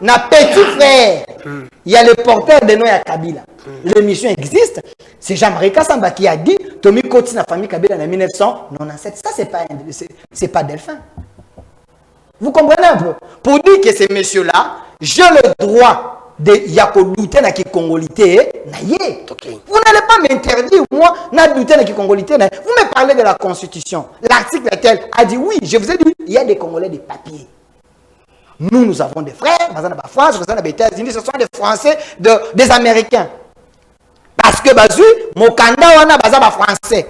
on a petit frère. Il y a le porteur de nom à Kabila. L'émission existe. C'est Jean-Marie Kassamba qui a dit Tommy Koti, la famille Kabila en 1997. Ça, c'est pas Delphin. Vous comprenez un peu? Pour dire que ces messieurs-là, j'ai le droit de douter na qui congolité, vous n'allez pas m'interdire, moi, na douter na qui congolité. Vous me parlez de la Constitution. L'article tel a dit oui, je vous ai dit, il y a des Congolais de papier. Nous avons des frères, France, des États-Unis, ce sont des Français, des Américains. Parce que mon candidat wana baza ba français.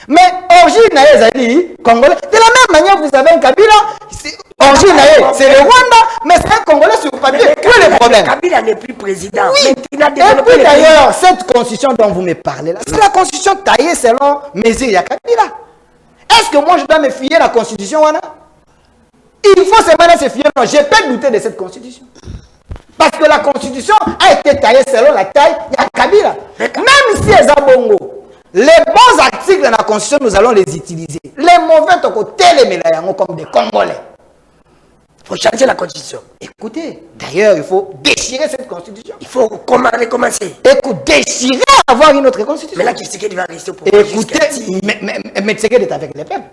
Mais origine est congolais. De la même manière, vous avez un Kabila, origine c'est le Rwanda, mais c'est un Congolais sur papier. Quel est le problème? Kabila n'est plus président. Oui. Et puis d'ailleurs, cette constitution dont vous me parlez là, c'est la constitution taillée selon mesure ya Kabila. Est-ce que moi je dois me fier à la constitution wana? Il faut seulement se fier. Non, j'ai pas douté de cette constitution. Parce que la constitution a été taillée selon la taille de Kabila. Même si elle est bongo, les bons articles de la constitution, nous allons les utiliser. Les mauvais, comme des Congolais. Il faut changer la constitution. Écoutez, d'ailleurs, il faut déchirer cette constitution. Il faut recommencer. Écoute, déchirer, avoir une autre constitution. Mais là, Tshisekedi va rester au pouvoir. Écoutez, mais Tshisekedi est avec les peuples.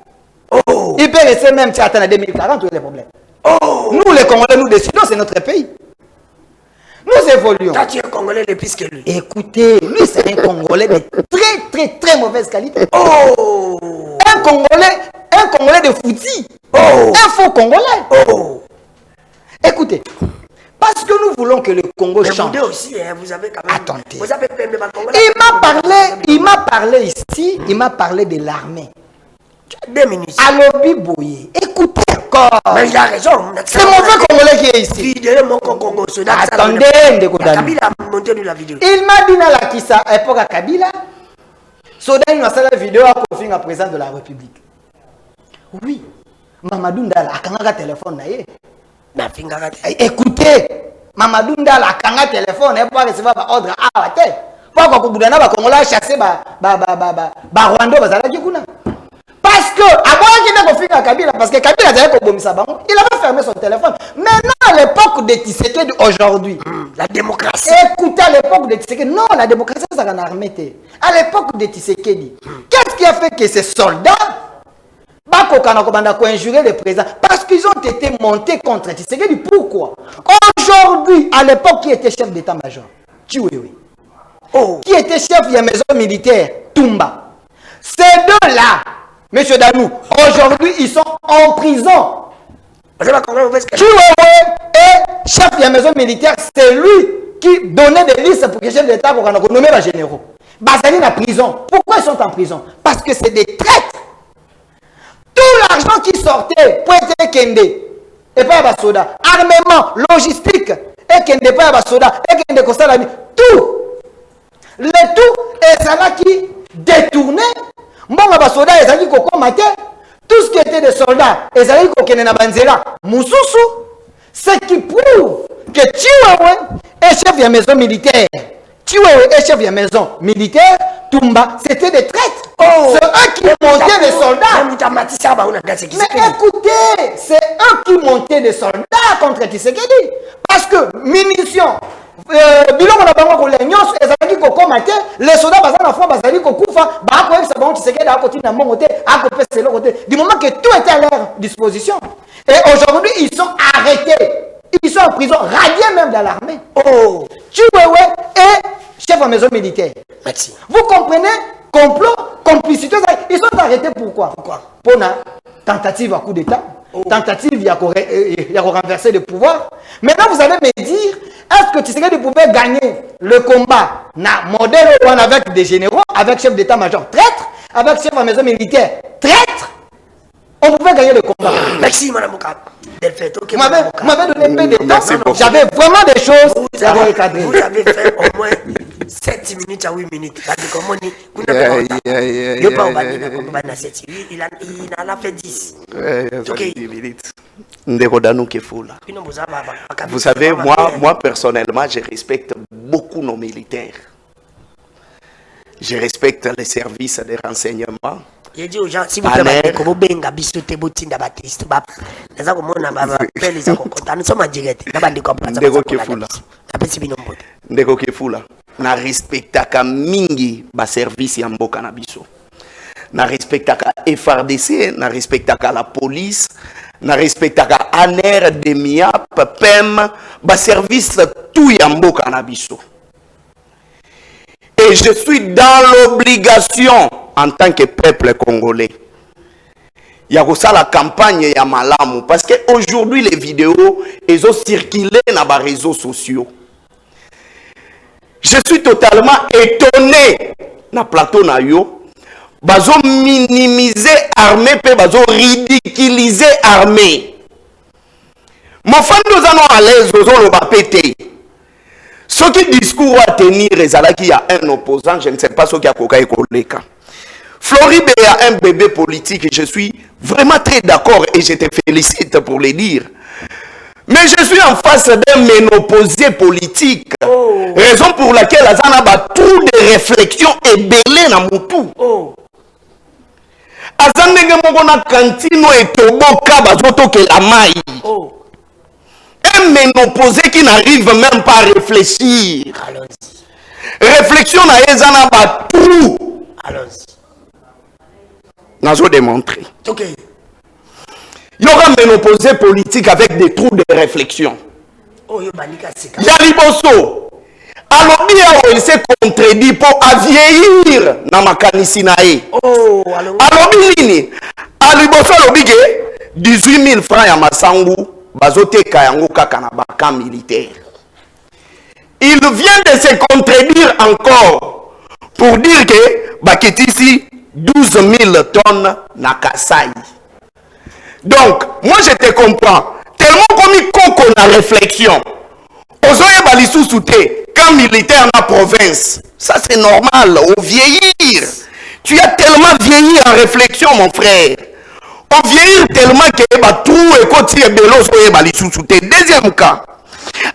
Oh. Il peut rester même si attendre 2040, où est le problème. Oh. Nous, les Congolais, nous décidons, c'est notre pays. Nous évoluons. Toi, tu es un Congolais de plus que lui. Écoutez, lui, c'est un Congolais de très mauvaise qualité. Oh. Un Congolais de fouti. Oh. Un faux Congolais. Oh. Écoutez, parce que nous voulons que le Congo change. Vous aussi, hein, vous avez quand même... Attendez. Vous avez même un Congolais. Il m'a parlé ici, il m'a parlé de l'armée. 2 minutes. Alobi Boye. Écoutez encore. Mais il a raison. C'est mauvais Congolais qui est ici. Attendez, Kabila a monté de la vidéo. Il m'a dit dans la Kissa, à l'époque à Kabila, Soda il a fait la vidéo à Kofi, à président de la République. Oui. Mamadou Ndala a un téléphone. Écoutez, Mamadou Ndala a un téléphone pour recevoir l'ordre à la tête. Pourquoi Koubouddana va Congolais chasser Rwanda parce que, parce que Kabila il avait fermé son téléphone. Maintenant, à l'époque de Tshisekedi aujourd'hui, la démocratie. Écoutez, à l'époque de Tshisekedi, non, la démocratie, ça n'a armé. À l'époque de Tshisekedi, qu'est-ce qui a fait que ces soldats ont injuré le président? Parce qu'ils ont été montés contre Tshisekedi. Pourquoi? Aujourd'hui, à l'époque, qui était chef d'état-major? Chiwewe. Oh. Qui était chef de la maison militaire? Tumba. Ces deux-là, Monsieur Danou, aujourd'hui, ils sont en prison. Chiwewe est chef de la maison militaire, c'est lui qui donnait des listes pour que les chefs d'État pour nommer les généraux. Bazali en prison. Pourquoi ils sont en prison? Parce que c'est des traîtres. Tout l'argent qui sortait pour être Kende, et pas à soda, armement, logistique, et Kende pas à soda, et Kende Kostalami, tout. Le tout est ça qui détournait. Tout ce qui était des soldats, ce qui prouve que Chiwewe est chef de la maison militaire. Chiwewe est chef de la maison militaire. Tumba, c'était des traîtres. Oh. C'est eux qui montaient des soldats. Mais écoutez, c'est eux qui montaient des soldats contre Tshisekedi. Parce que munitions, les soldats du moment que tout était à leur disposition. Et aujourd'hui, ils sont arrêtés. Ils sont en prison, radiés même dans l'armée. Oh, Chiwewe est chef de maison militaire. Merci. Vous comprenez? Complot, complicité, ils sont arrêtés pourquoi? Pour une tentative à coup d'État, tentative à renverser le pouvoir. Maintenant, vous allez me dire, est-ce que Tshisekedi pouvait gagner le combat na modèle avec des généraux, avec chef d'état-major traître, avec chef de maison militaire traître? On pouvait gagner le combat. Merci, Madame Mouka. Vous m'avez donné peu de temps. J'avais vraiment des choses à recadrer. Vous avez fait au moins 7 minutes à 8 minutes. Il en a fait 10. Vous savez, moi personnellement, je respecte beaucoup nos militaires. Je respecte les services de renseignement. J'ai dit aux gens, si vous faites comme Benga, Bissoté, Boutinda, Baptiste, nous sommes en direct. Ndeko Kefula, na respectaka mingi ba service ya mboka na biso. Na respectaka FRDC, na respectaka la police, na respectaka ANR, DEMIAP, PEM, ba service tout ya mboka na biso. Et je suis dans l'obligation en tant que peuple congolais. Il y a aussi la campagne ya malamu parce que aujourd'hui les vidéos elles ont circulé dans les réseaux sociaux. Je suis totalement étonné na plateau na yo bazo minimiser armée pe bazo ridiculiser armée. Mon fan nous allons à l'aise aux ba pété. Ce qui discours à tenir ezalaki ya un opposant, je ne sais pas ce qui a koka ekoleka. Floride a un bébé politique et je suis vraiment très d'accord et je te félicite pour le dire. Mais je suis en face d'un ménopausé politique. Raison pour laquelle Azana a trop de réflexions et belé na mutu. Azana ngomona kantino et toboka bazoto ke la maille. Un ménopausé qui n'arrive même pas à réfléchir. Réflexion na Azana ba tout. Allons-y. Nous démontré. Ok. Il y aura un ménopausé politique avec des trous de réflexion. Il y a Liboso. Alors, il s'est contredit pour vieillir dans ma canisinae. Alors, il Liboso, 18 000 francs à Massangu, bazote kayango kakanabaka militaire. Il vient de se contredire encore pour dire que Baketisi 12 000 tonnes na Kasai. Donc, moi je te comprends. Tellement comme il coco na réflexion. Ozoye balisou souté, quand militaire na province. Ça c'est normal, au vieillir. Tu as tellement vieilli en réflexion, mon frère. Au vieillir tellement que ba trou et côté belo soye balisou souté. Deuxième cas.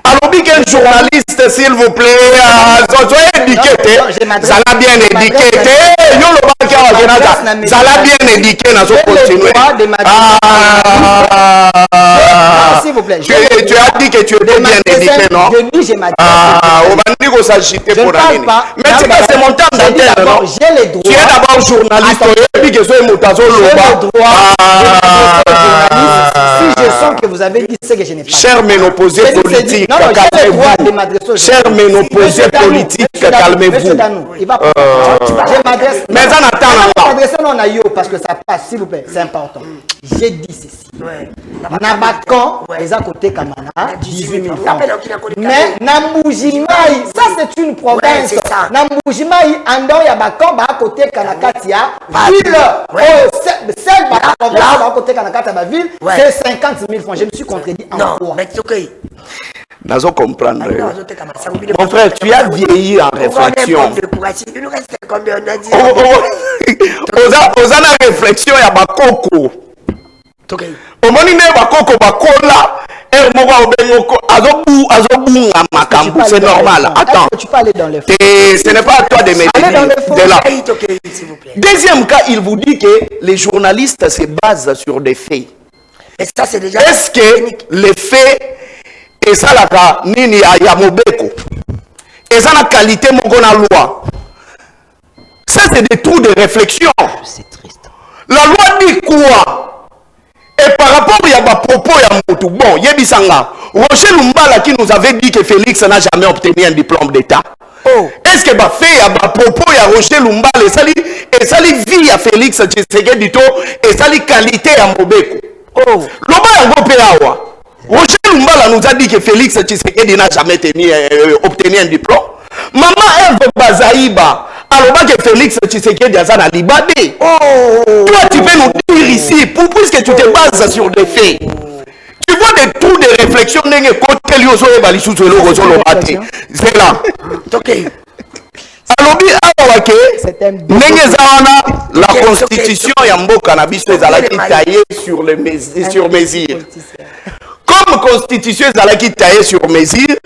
Alors, qu'un journaliste, s'il vous plaît, soyez éduqué, ça l'a bien éduqué, ça l'a bien éduqué, nous allons continuer. S'il vous plaît. Tu as dit que tu étais bien éduqué, non? Je dis, j'ai ma on va dire qu'on s'agite pour la ligne. Mais c'est mon temps d'antenne, non? J'ai les droits. Tu es d'abord journaliste, et puis que ce soit Moutazo Loba. Si je sens que vous avez dit ce que je n'ai pas. Cher ménopausé politique, calmez-vous. Cher ménopausé politique, calmez-vous. Je m'adresse. Mais en attendant, non à yo parce que ça passe, s'il vous plaît, c'est important. J'ai dit ceci. Nabakan, les à côté Kamana, 18 000 francs. Mais Namoujimaï, ça c'est une province. Namoujimaï, Andor Yabakan, à côté Kanakatia, ville. Celle à côté Kanakatia, ville, c'est 50 000 francs. Je me suis contredit en quoi? Nous comprendre. Mon frère, tu as vieilli en réflexion. Il nous reste combien? On a dit. Aux années réflexion, il y a Bakoko. Au moment où il y a Bakoko, Bakola, c'est normal. Attends. Tu peux aller dans les ce n'est pas à toi de m'aider là. Deuxième cas, il vous dit que les journalistes se basent sur des faits. Est-ce que les faits et ça la nini ya mobeko et ça la qualité mongona loi, ça c'est des trous de réflexion. C'est triste. La loi dit quoi? Et par rapport à propos à Moutou, bon, Yebisanga, Roger Lumbala qui nous avait dit que Félix n'a jamais obtenu un diplôme d'État. Oh. Est-ce que bah fait à propos à Roger Lumbala et ça vie à Félix Tshisekedi et ça qualité à Mobeko. Oh. Loba Roger Lumbala nous a dit que Félix Tshisekedi n'a jamais obtenu un diplôme. Maman Eve Bazaïba, alors que Félix Tshisekedi a na libadé. Oh. Toi tu peux nous dire ici, puisque tu te bases sur des faits. Tu vois des trous de réflexion n'enge côté lui ozo ebali sous le rozo lo maté. C'est là. OK. Alors bi awake n'enge zawana la constitution ya mboka na biso ezalaki taillée sur mesure. Comme constitution ezalaki taillée sur mesure,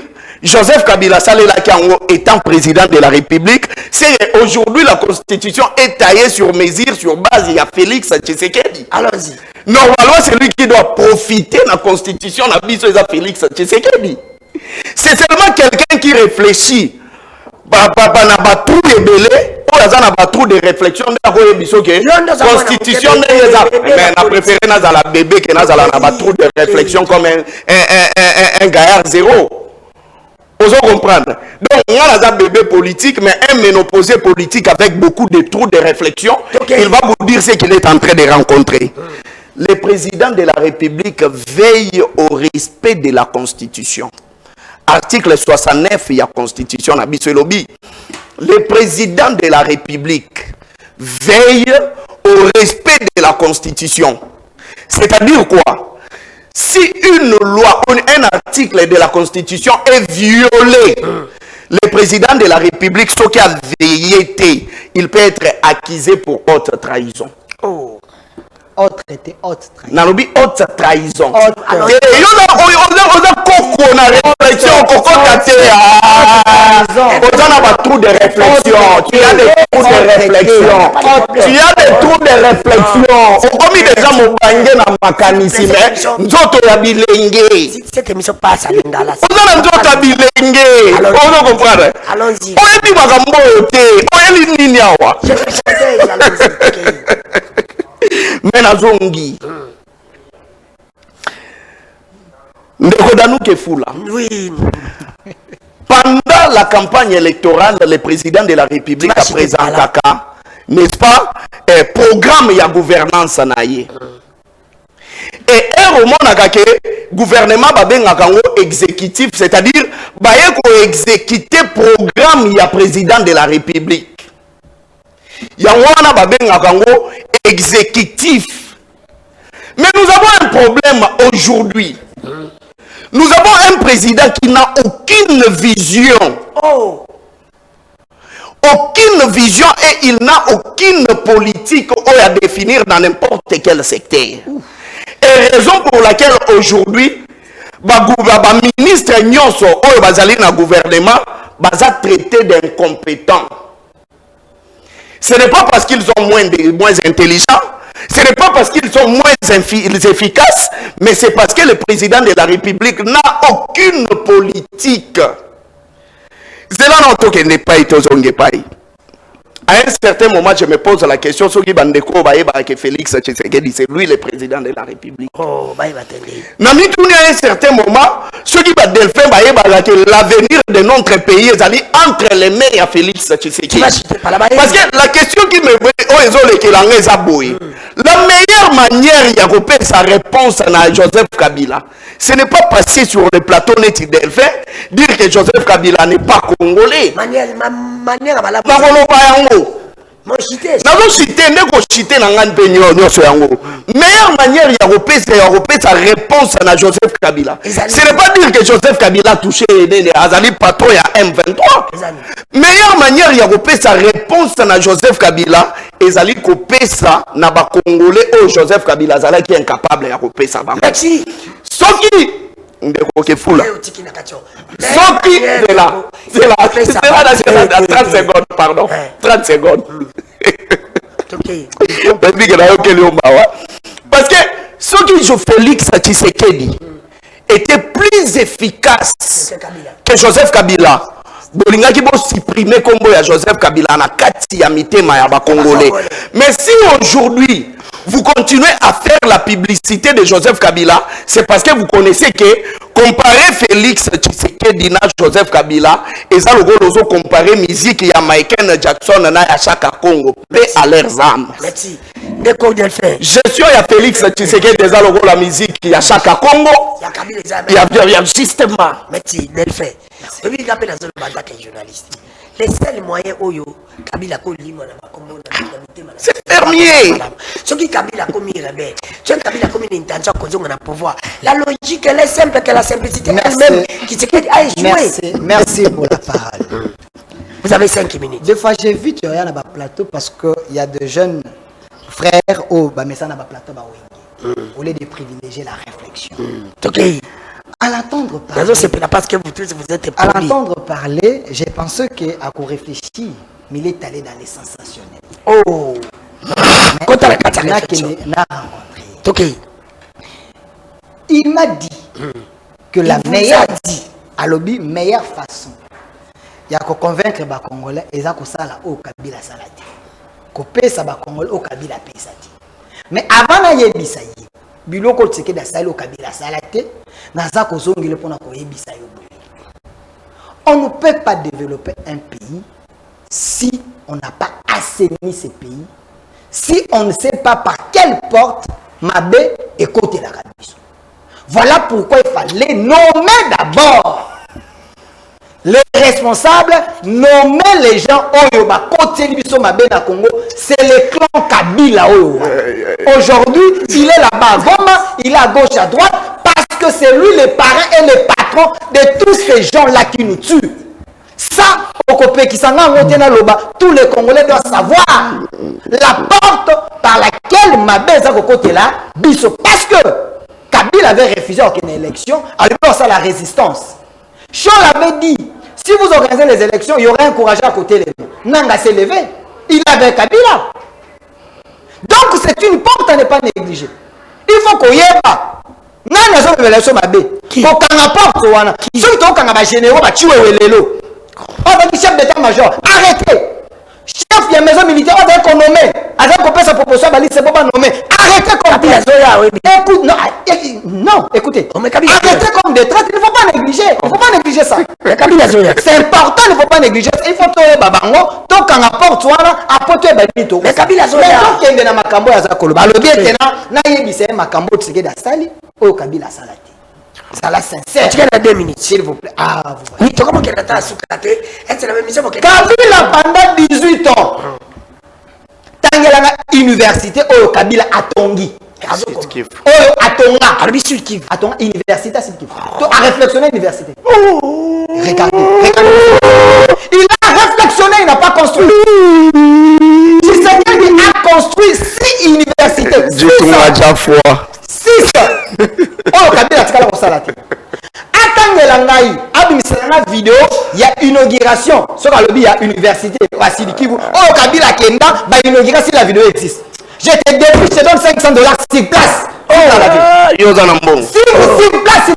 Joseph Kabila Salela Kiango étant président de la République, c'est aujourd'hui la constitution est taillée sur mesure sur base il y a Félix Tshisekedi. Allons-y. Normalement, c'est lui qui doit profiter de la constitution de Félix Tshisekedi. C'est seulement quelqu'un qui réfléchit. Tout est belé, tout de réflexion constitution mais on a préféré la bébé que tout de réflexion comme un gaillard zéro. Vous comprendre. Donc, on a un bébé politique, mais un ménopausé politique avec beaucoup de trous de réflexion. Okay. Il va vous dire ce qu'il est en train de rencontrer. Le président de la République veille au respect de la Constitution. Article 69, il y a Constitution à Bisselobi. Le président de la République veille au respect de la Constitution. C'est-à-dire quoi? Si une loi, un article de la Constitution est violé, le président de la République, ce qui a veillé, il peut être accusé pour haute trahison. Oh. Haute trahison. Nalobi haute trahison. Trou de réflexion. Tu as des trous de réflexion. Tu as des trous de réflexion. Comme déjà mon bangé na makanisi mais nzoto ya bilenge. Cette émission passe à l'Indala. On a nzoto ya bilenge. On comprendre. Allons-y. On est makambo yote. On est nini awa. Mais nazongi. Ndeko danu ke fula. Oui. Pendant la campagne électorale, le président de la République a présenté, n'est-ce pas, un programme de gouvernance naïe. Et un roman le gouvernement exécutif, c'est-à-dire exécuter programme du président de la République. Il y a un exécutif. Mais nous avons un problème aujourd'hui. Nous avons un président qui n'a aucune vision. Oh. Aucune vision et il n'a aucune politique à définir dans n'importe quel secteur. Et raison pour laquelle aujourd'hui, les ministres Nyonso ou le gouvernement sont traités d'incompétents. Ce n'est pas parce qu'ils sont moins intelligents. Ce n'est pas parce qu'ils sont moins efficaces, mais c'est parce que le président de la République n'a aucune politique. C'est là que n'est pas été À un certain moment, je me pose la question sur qui Bandeko que Félix Tshisekedi, c'est lui le président de la République. Oh, à un certain moment, ceux qui Delphin que l'avenir de notre pays est allé entre les mains à Félix Tshisekedi. Parce que la question qui me la meilleure manière de faire sa réponse à Joseph Kabila, ce n'est pas passer sur le plateau net Delphin, dire que Joseph Kabila n'est pas congolais. Meilleure manière de sa réponse à Joseph Kabila, ce n'est pas dire que Joseph Kabila a touché Azali patron à M23. Meilleure manière de sa réponse à Joseph Kabila, Azali kopé ça na ba Congolais au Joseph Kabila Azali qui est incapable de couper ça. Merci. Soki ndeko fula. Soki c'est là. C'est là 30 secondes pardon. 30 secondes. Parce que ce qui joue Félix Tshisekedi était plus efficace que Joseph Kabila. Bolinga qui va supprimer Combo à Joseph Kabila na kati ya mitema ya ba Congolais. Mais si aujourd'hui vous continuez à faire la publicité de Joseph Kabila, c'est parce que vous connaissez que comparer Félix Tshisekedi na Joseph Kabila, et ça le gros comparer musique ya Michael Jackson na ya Chaka Congo, paix à leurs âmes. Merci. Déco Delphin. Gestion ya Félix Tshisekedi ça le gros la musique ya Chaka Congo. Il y a justement. Merci Delphin. Oui, il appelle la zone journaliste. Les seuls moyens Oyo, Kabila Kolimo na Makombo na c'est fermier. Ce qui Kabila commis rebelle, ce qui Kabila commis l'intention qu'on a pouvoir. La logique elle est simple que la simplicité elle-même qui se crée à échouer. Merci pour la parole. Vous avez 5 minutes. Des fois j'ai vu tu rien à plateau parce que il y a de jeunes frères au mais ça na plateau ba wengi. Au lieu de privilégier la réflexion. OK. À l'entendre parler, c'est parce que vous tous vous êtes à l'entendre parler, j'ai pensé qu'à qu'on réfléchit, mais il est allé dans les sensationnels. Oh, quand la carte n'a rencontré. OK. Il m'a dit que la meilleure à l'objet meilleure façon, il y a qu'à convaincre les Congolais et ça ça la au Kabila salati. Copé ça ba Congolais au Kabila pesati. Mais avant na yebisayi biloko tseke da sali au Kabila salate naza kozongile pona ko yebisa yo. On ne peut pas développer un pays si on n'a pas assaini ce pays, si on ne sait pas par quelle porte Mabé et côté la Kabiso. Voilà pourquoi il fallait nommer d'abord les responsables, nommer les gens Oyoba côté Biso Mabé na Congo, c'est le clan Kabila Oyoba. Aujourd'hui, il est là-bas à Goma, il est à gauche à droite parce que c'est lui le parrain et le patron de tous ces gens-là qui nous tuent. Ça, au copé qui s'en a loba, tous les Congolais doivent savoir la porte par laquelle Mabé est à côté là, Biso. Parce que Kabila avait refusé aucune élection, alors ça la résistance. Chol avait dit, si vous organisez les élections, il y aurait un courage à côté les deux. Nanga s'est levé, il avait Kabila. Donc c'est une porte à ne pas négliger. Il faut qu'on y ait pas. Nanga s'est levé Mabé. Quand on porte, ceux qui ont un généraux, tu es l'élo. On va dire chef d'état-major, arrêtez. Chef de la maison militaire, on va qu'on nomme. Avec qu'on peut sa proposition, c'est pas nommer. Arrêtez comme des traîtres. Écoute, non, écoutez. Arrêtez comme des traîtres, il ne faut pas négliger. Il ne faut pas négliger ça. C'est important, il ne faut pas négliger ça. Il faut que babango, tant qu'on apporte, apporter Babito. Mais Kabila Zoya. Mais quand il y a Makambo à Zakolo, le bien tenant, n'a pas Makambo de Segeda Sali, ou Kabila Salati. Ça la sincère. Tu as 2 minutes, s'il vous plaît. Ah, vous voyez. Oui, tu comment qu'elle a sous-traité. C'est la même mission pour Kabila pendant 18 ans. Tangelanga université au Kabila Atongi. Atonga. Atonga université c'est qui. A réflexionné université. Regardez. Il a réflexionné, il n'a pas construit. Il a construit 6 universités. Dieu m'a déjà foi. 6. Oh Kabila tikala ko salati. Atangela ngai abimisana vidéo, il y a inauguration. Sur le il y a université Wasili Kivu. Oh Kabila kenda ba inauguration la vidéo existe. Je te débrouille, je te donne $500 sur place. Oh la vie. Yozanambo. Si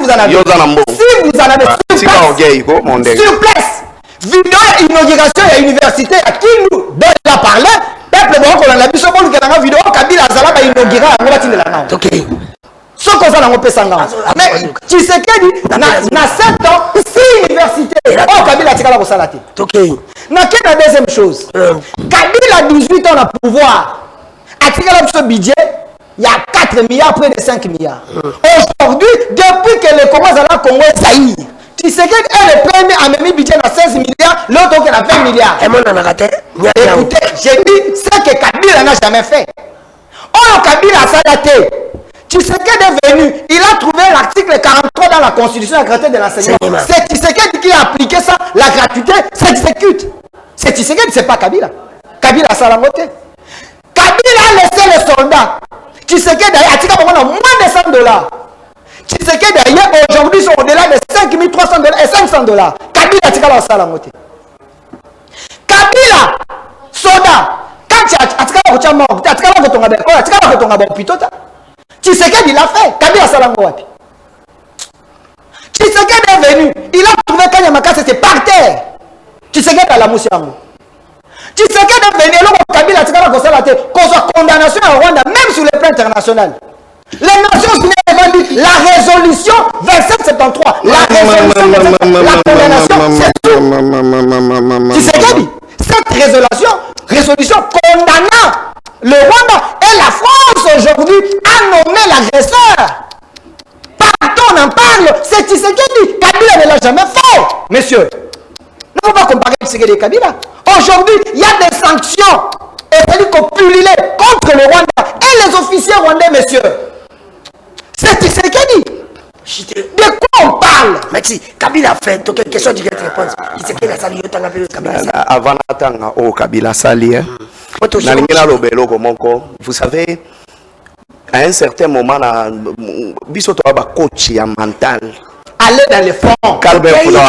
vous en avez. Yozanambo. Si vous en avez sur place. Vidéo inauguration à l'université à qui nous déjà parlé. Peuple bon qu'on a vu sur bon que vidéo Kabila Zala ba inaugurer on va tirer la main. OK. Ce qu'on a dans Pesanga. Mais tu sais que na 7 ans, 6 universités. Oh Kabila tikala ko salati. OK. Na quelle la deuxième chose? Kabila 18 ans de pouvoir. A tikala ce budget, il y a 4 milliards près de 5 milliards. Aujourd'hui, depuis que le Congo Zala Congo Zaïre, tu sais que le premier a mis budget à 16 milliards, l'autre qui a 20 milliards. Et moi on a raté. Écoutez, j'ai dit ce que Kabila n'a jamais fait. Oh Kabila a salaté. Tu sais qu'est devenu, il a trouvé l'article 43 dans la Constitution, la gratuité de l'enseignement. C'est Tshisekedi qui a appliqué ça, la gratuité s'exécute. C'est Tshisekedi, c'est pas Kabila. Kabila a salamoté. Kabila a laissé les soldats. Tshisekedi a moins de $100. Tshisekedi d'ailleurs aujourd'hui sont au-delà de $5 300 et $500. Kabila a salamoté. Kabila, soda, quand tu as mort, tu as Tshisekedi l'a fait. Kabila Salango wapi. Tshisekedi est venu. Il a trouvé Kanyamaka, c'était par terre. Tshisekedi a la moussiango. Tshisekedi est venu. Kabila tika ko sala te ko condamnation au Rwanda même sur le plan international. Les Nations Unies ont dit la résolution 2773, la résolution, la condamnation, c'est tu sais quoi dit? Cette résolution condamnant le Rwanda et la France aujourd'hui a nommé l'agresseur. Partout on en parle, c'est Tshisekedi. Kabila ne l'a jamais fait, messieurs. Ne faut pas comparer Tshisekedi et Kabila. Aujourd'hui, il y a des sanctions et c'est-à-dire qu'on pullule contre le Rwanda et les officiers rwandais, messieurs. C'est Tshisekedi. De quoi on parle? Merci. Kabila fait donc question directe réponse. Tshisekedi a sali yotanga pe Kabila. Avant d'atteindre au Kabila sali, vous savez, à un certain moment, biso to ba coach ya mental. Aller dans les fonds. Calme aller dans les fonds.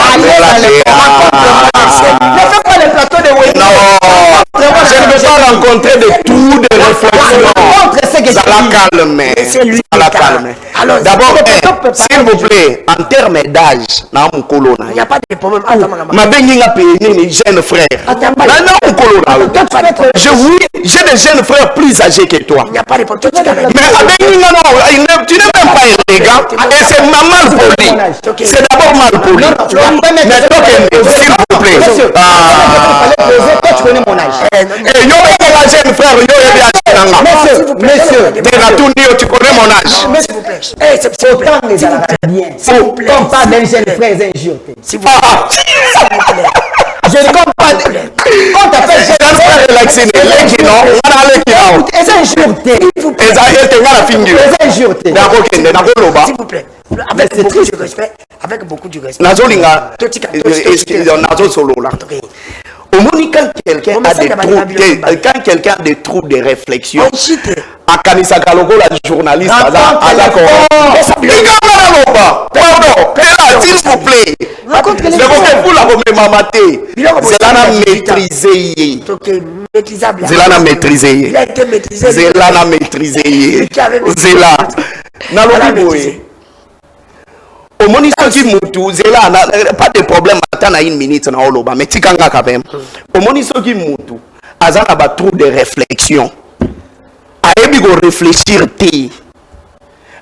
Ne fais pas les plateaux de Wéli. Non, je ne veux pas rencontrer de tout de réflexion. Ça la calme. Ça la calme. D'abord, s'il vous plaît, en termes d'âge, il n'y a pas de problème. Ma béninga pénine, jeune frère. J'ai des jeunes frères plus âgés que toi. Il n'y a pas de problème. Mais Béninga, non, tu n'es même pas élégant. Et c'est mal poli. C'est d'abord mal poli. Mais toi, s'il vous plaît. Tu connais mon âge. Jeune frère, Monsieur, tu connais mon âge. S'il vous plaît. S'il vous plaît. On parle d'un jeune frère, c'est injure. S'il vous plaît. Je ne comprends pas. On t'appelle jeune frère. C'est injure. S'il vous plaît. Avec beaucoup de respect. Avec beaucoup de respect. Quand quelqu'un a des trous de réflexion, à Kanisa Kaloko, la journaliste, s'il vous plaît, c'est là maîtrisé. C'est là maîtrisé. C'est là maîtrisé. C'est là. Au moni soki mutu zela pas de problème attends une minute na oloba mais tikanga quand même au moni soki mutu azana ba trou de réflexion ayebi go réfléchir té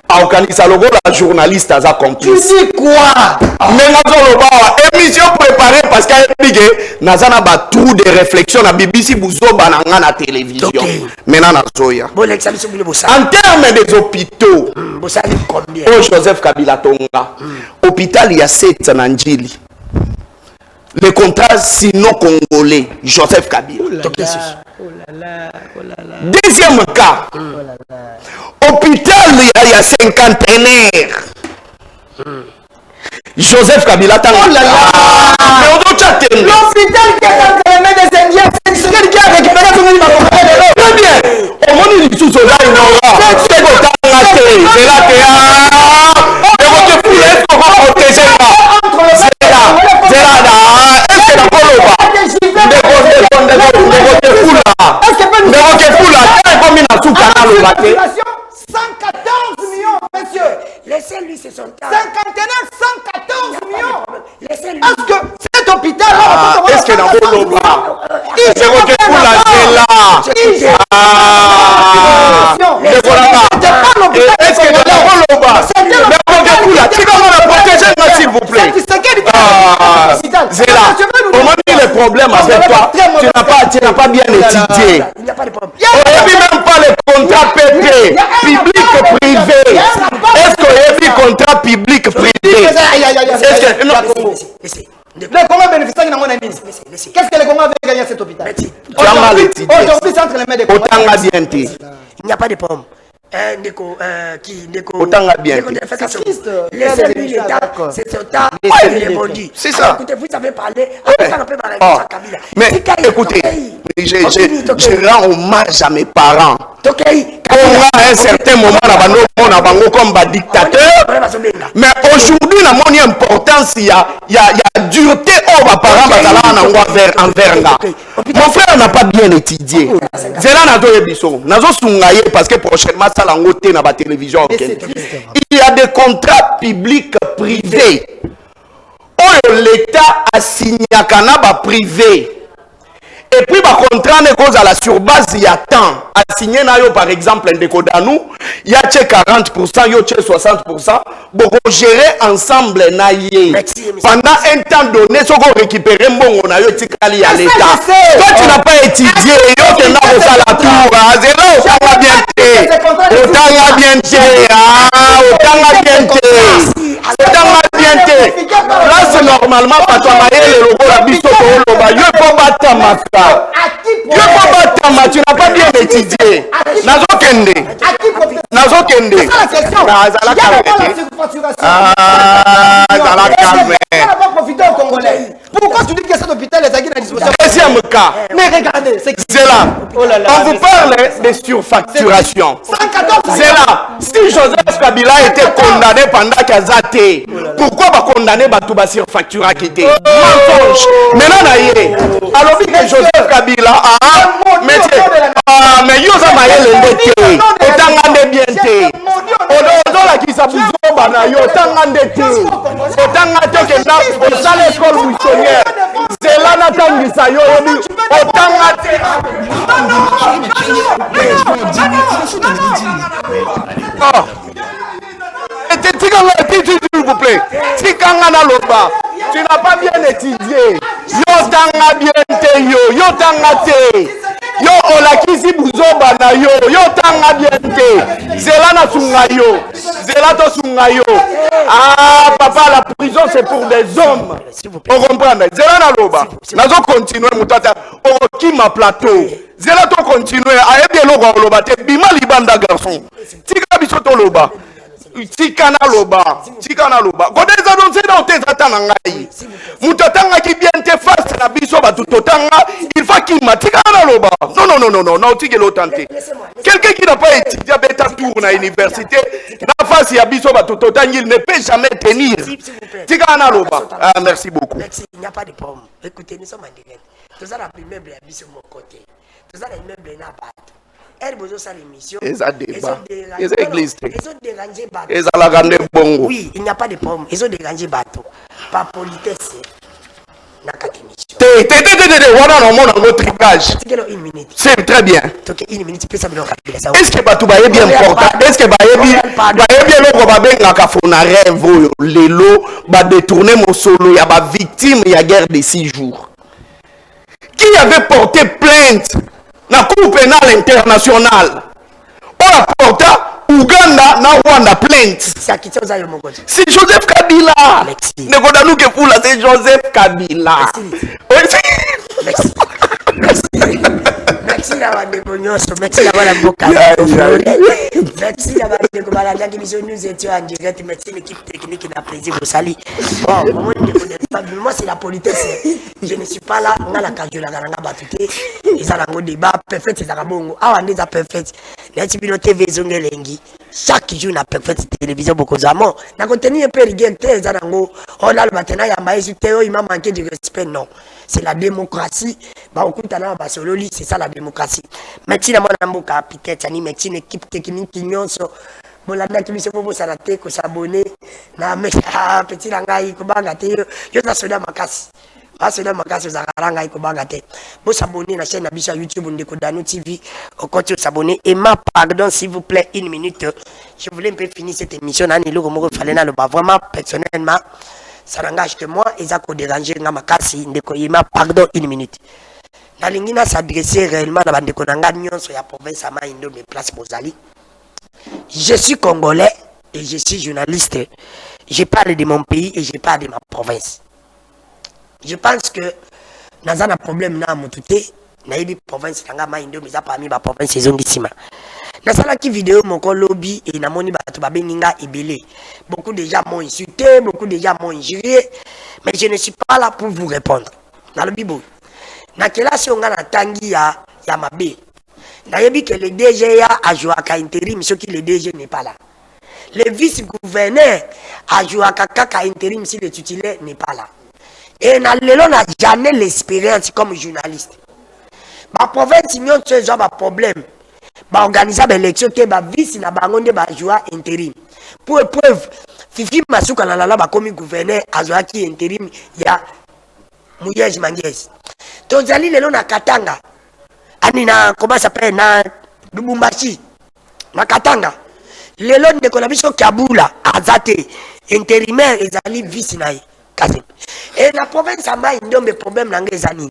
a kanisa logo la journaliste aza complice. Tu dis quoi? Mais nazoloba émission préparée parce qu'ayebi que nazana ba trou de réflexion na BBC buzoba na nga na télévision. Maintenant nazoya. En termes des hôpitaux, oh Joseph Kabila Tonga, hôpital il y a 7 Nanjili. Le contrat sinon congolais, Joseph Kabila. Deuxième cas, hôpital il y a 50aires. Joseph Kabila Tonga. Oh là là! L'hôpital qui est en train des Indiens, c'est ce qui a récupéré son nom. Très bien. Au monde du sous soda il n'aura. C'est le temps de c'est là que laissez-lui c'est son temps. 114 millions. Laissez-lui. Est-ce que cet hôpital est-ce que dans le s'il vous plaît. C'est là. Comment dire le problème avec toi? Tu n'as pas bien étudié. Il n'y a pas de problème. On n'a même pas les contrats PP, public-privé. Est-ce qu'on a vu contrat public-privé? Le Congo bénéficie de mon ami. Qu'est-ce que le Congo avait gagné à cet hôpital? Tu as mal étudié. Aujourd'hui, c'est entre les mains des Congolais. Autant la bien dit. Il n'y a pas de problème. Autant la bien dit. Laissez-lui l'État, c'est son temps, il répondit. C'est ça. Écoutez, vous avez parlé, mais écoutez, je rends hommage à mes parents. À un certain moment, on a comme dictateur. Mais aujourd'hui, la monnaie importance, il y a dureté envers. Mon frère n'a pas bien étudié. C'est là parce que prochainement, ça l'a noté dans la télévision. Il y a des contrats publics privés. L'État a signé un canaba privé. Et puis, bah, contrat n'est cause à la surbase, il y a temps. À signer, par exemple, un déco d'Anou, il y a 40%, il y a 60%. Bon, gérer ensemble, pendant un temps donné, ce qu'on récupère, bon, on a eu à l'État. Toi, tu n'as pas étudié, yo, tu n'as pas la tour. C'est là, autant à bien té. Autant à bien té. Autant à bien té. Autant à bien té. Là, c'est normalement, pas toi, le logo, la bisto, le logo, yo, faut battre ma femme. Yo, faut battre ma, tu n'as pas bien étudié. Nazo Kende. Nazo Kende. Pourquoi tu dis que cet hôpital est à la disposition? Deuxième cas. Mais regardez, c'est là. On vous parle de surfacturation. C'est là. Si Joseph Kabila était condamné pendant Kazate, pourquoi va condamner Batouba surfactura qui était mensonge? Maintenant, alors que Joseph Kabila mais Yosa Maël est autant bien té. Odola qui s'abouzo bana yo autant té. Autant que na au salle école missionnaire. C'est là natangisa yo autant té. S'il vous plaît. Si Kangana Loba, tu n'as pas bien étudié. Yo tanga bien té yo tanga té. Yo olakisi buzoba na yo tanga bien té. Zela na sunga yo. Zela to sunga yo. Ah papa, la prison c'est pour des hommes. On comprend. Zela na loba. Nazo continuer mutata. O ki ma plateau. Zela to continuer. Ayebi eloko loba te bima libanda garçon. Tika biso to loba. Tikana loba. Kodé za don c'est dans tes atanangai. Mutatanga ki bien te face na biso ba tutotanga, il faut qu'il m'a tikana loba. Non, tike l'autanté. Quelqu'un qui n'a pas étudié beta tour na université, na face ya biso ba tutotanga, il ne peut jamais tenir. Tikana loba. Ah, merci beaucoup. Merci, il n'y a pas de problème. Écoutez, nous sommes en direct. Tout ça la première à biso mon côté. Tout ça la immeuble na bat. Elle besoin ça l'émission. Ils ont débat. Ils ont église. Ils ont dérangé bateau. Ils ont la grande bongo. Oui, il n'y a pas de problème. Ils ont dérangé bateau. Par politesse. Voilà mon tripage. Une minute. C'est très bien. Une minute, tu peux savoir. Est-ce que Batouba est bien important? Est-ce que bien le Robabé n'a qu'à faire un rêve, l'élo, va détourner mon solo, il y a ma victime, il y a guerre de 6 jours. Qui avait porté plainte dans la Cour pénale internationale? On a porté Ouganda na Rwanda plainte. C'est Joseph Kabila. Ne connaissons que pour là, c'est Joseph Kabila. Merci. Merci d'avoir déconnoissé. Merci d'avoir la boca. Merci d'avoir déconnoissé. Nous étions en direct. Merci l'équipe technique qui n'a plaisir au sali. Bon, moi c'est la politesse. Je ne suis pas là. On a la cage de la garanga batute. Ils ont un débat. Perfect, c'est un bon. Ah, on est à perfect. La TV Zongelengi. Chaque jour, na perfect télévision beaucoup d'amants. Na contenu un peu rigueur. On a le matin, il m'a manqué de respect. Non. C'est la démocratie. C'est ça la démocratie. Merci à mon amour, capitaine, merci une équipe technique qui nous sont. Bon, la qui se pour s'arrêter, qu'on s'abonner. Na petit langai, qu'on bangate. Yo na soda makasi. Soda makasi za langai qu'on bangate. Bon s'abonner la chaîne Abisha YouTube Ndeko Danou TV. On continue s'abonner. Et ma pardon, s'il vous plaît, une minute. Je voulais un peu finir cette émission. Nani lo comme fallait na le bas. Vraiment personnellement. Ça n'engage que moi et ça peut déranger Namakasi Ndekoyima. Pardon, une minute. Nalingina s'adresser réellement à Bandekonanga Nyon sur la province à Maïndo, mes places Mozali. Je suis congolais et je suis journaliste. Je parle de mon pays et je parle de ma province. Je pense que dans un problème, na motute, na yebi province Nanga Maïndo, mais ça parmi ma province saison d'Issima. Dans cette vidéo, mon lobby et na moni batu babenginga ebele. Beaucoup de gens m'ont insulté, beaucoup de gens m'ont injurié, mais je ne suis pas là pour vous répondre. Dans le bibo. Na kelasi on a tangi ya mabe. Na yebi que le DG a joué à intérim, ce qui le DG n'est pas là. Le vice-gouverneur a joué à kaka intérim si le titulaire n'est pas là. Et na lelo n'a jamais l'expérience comme journaliste. Ma province n'y a pas de problème. Ba organiser l'élection que ba vice na bangonde ba jouer intérim. Pour preuve, Fifi Masuka na la ba comme gouverneur a joué qui intérim ya Mouyej Mangies. Tozali lelo na Katanga. Ani na comment s'appelle na Lubumbashi. Na Katanga. Lelo ndeko na biso Kabula azate intérimaire ezali vice naï. Et la province a mal de problème dans les années.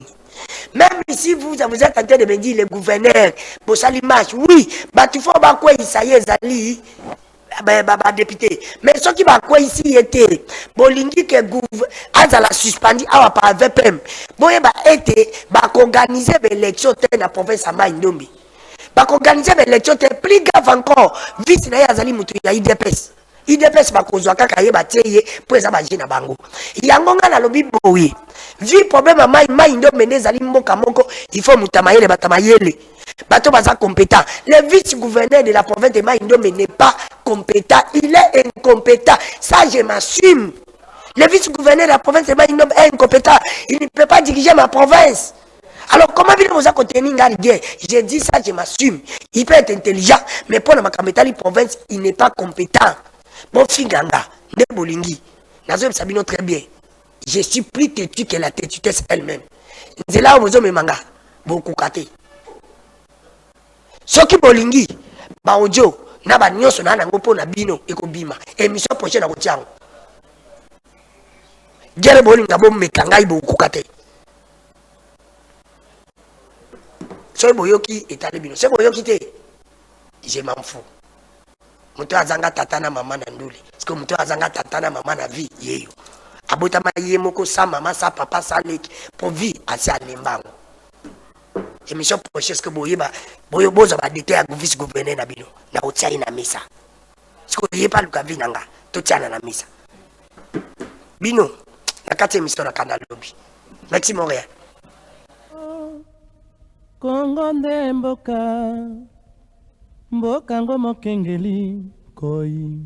Même si vous êtes en train de me dire le gouverneur, pour ça l'image, oui, bah tu faut pas quoi il s'y est allé, député. Mais ce qui va quoi ici était, bolingi que gouvernement la suspendu à par VPM. Bon bah été bah organiser l'élection dans la province a mal de bah organiser l'élection plus grave encore, vite na yazali mutu ya IDPS. IDPS bakozwa kaka ye bateye po eza baje na bango yango nga na lobi boye vi problème mai ndo mene zali mboka moko il faut mutamayele batamayele bato baza compétent le vice-gouverneur de la province de Mai ndo n'est pas compétent, il est incompétent, ça je m'assume. Le vice-gouverneur de la province de Mai ndo est incompétent, il ne peut pas diriger ma province. Alors, comment vous avez contenu Ngarigué? J'ai dit ça, je m'assume. Il peut être intelligent, mais pour la Makametali province, il n'est pas compétent. Bon, Finganga, de Bolingi, Nazo Sabino très bien. Je suis plus têtu que la têtutesse elle-même. C'est là où vous avez manga. Beaucoup kate. Ce qui Bolingi, Baojo, Naba Nyoso, Nana Mopo, Nabino, Ekobima, émission prochaine à Rotiang. Gere Bolinga, bon, Mekangai, beaucoup kate. Ce boyoki est allé bino. Ce boyoki te, je m'en fous. Muto azanga tatana mama na nduli. Parce que muto azanga tatana mama na vie yeyo. Abota ma yemoko sa mama sa papa sa leki pour vie assez à l'embango. Émission prochaine que boyeba boyo bozo ba dété à vice gouverneur na bino na otia ina misa. Parce que yeba luka vinanga to tiana na misa. Bino na kati émission na canal lobby. Merci Montréal. Kongo nde mboka mboka ngo mokengeli koi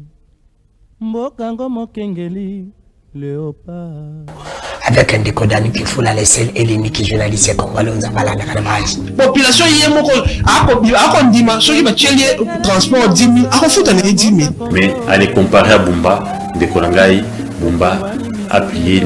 mboka ngo mokengeli léopard. Avec un décodeur qui fout la laisselle et l'unique journaliste congolais on a la calamage. Population yé moko a ndima ceux qui va tirer transport 10 000 a fout en 10 000. Mais aller comparer à Bumba de Kolangai Bumba a payé